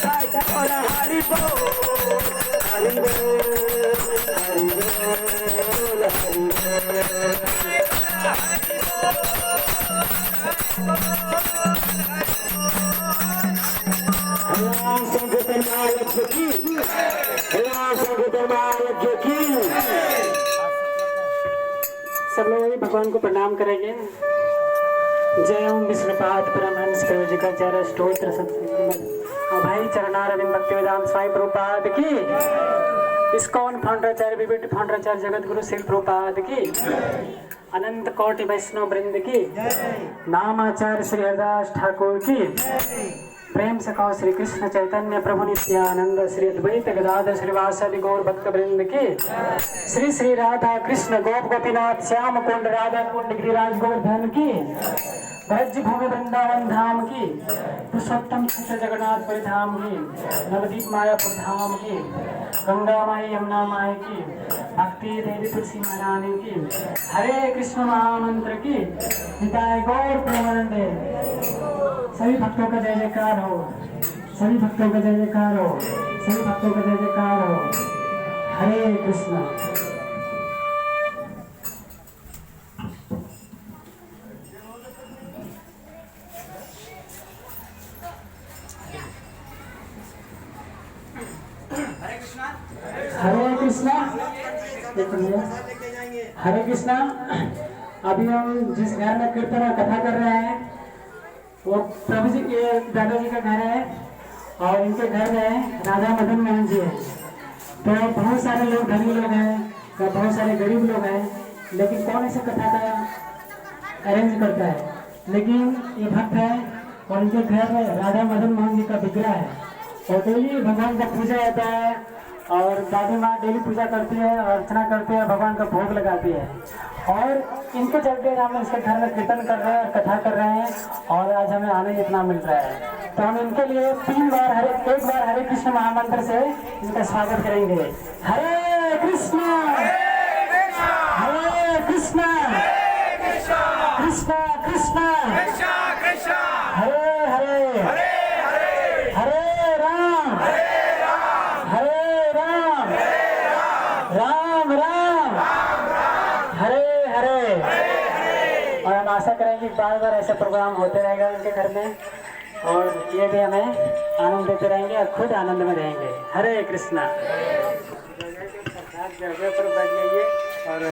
जय जय हरि बोल हरि बोल हरि बोल सब लोग भगवान को प्रणाम करेंगे। जय ओम विष्णुपाद परमहंस प्रयोजिकाचार्य स्तोत्र सत्संग भाई चरणारविंद भक्ति वेदांत स्वामी प्रभुपाद की, इस्कॉन फाउंडराचार्य विभिन्न फाउंडराचार्य जगत गुरु श्री प्रभुपाद की, अनंत कोटि वैष्णव वृंद की, नामाचार्य श्री हरिदास ठाकुर की, प्रेम से कहो श्री कृष्ण चैतन्य प्रभु नित्यानंद श्री अद्वैत गदाधर श्रीवासदि गौर भक्त वृंद की, श्री श्री राधा कृष्ण गोप गोपीनाथ श्याम कुंड राधा कुंड गिरिराज गोवर्धन की, ब्रज भूमि वृंदावन धाम की, पुरुषोत्तम कृष्ण जगन्नाथ पुरी धाम की, नवदीप मायापुर धाम की, गंगा माई यमुना माई की, भक्ति देवी तुलसी महारानी की, हरे कृष्ण महामंत्र की, निताय गौर प्रेमानंदे। सभी भक्तों का जय जयकार हो, सभी भक्तों का जय जयकार हो, सभी भक्तों का जय जयकार हो। हरे कृष्ण। हरे कृष्णा। हरे कृष्णा। अभी हम जिस घर में कीर्तन और कथा कर रहे हैं वो प्रभु जी के दादाजी का घर है और इनके घर में राधा मदन मोहन जी है। तो बहुत सारे लोग धनी लोग हैं, बहुत सारे गरीब लोग हैं, लेकिन कौन ऐसे कथा का अरेंज करता है। लेकिन ये भक्त है और इनके घर में राधा मदन मोहन जी का विग्रह है और डेली भगवान का पूजा होता है और दादी माँ डेली पूजा करती है और अर्चना करती है, भगवान का भोग लगाती है। और इनके चलते हम इसके घर में कीर्तन कर रहे हैं और कथा कर रहे हैं और आज हमें आनंद इतना मिल रहा है। तो हम इनके लिए एक बार हरे कृष्ण महामंत्र से इनका स्वागत करेंगे। हरे कृष्ण हरे कृष्ण कृष्ण कृष्ण हरे हरे हरे राम राम राम हरे हरे। और हम आशा करेंगे कि बार बार ऐसे प्रोग्राम होते रहेगा उनके घर में और ये भी हमें आनंद देते रहेंगे और खुद आनंद में रहेंगे। हरे कृष्णा। जगह पर बैठ जाइए और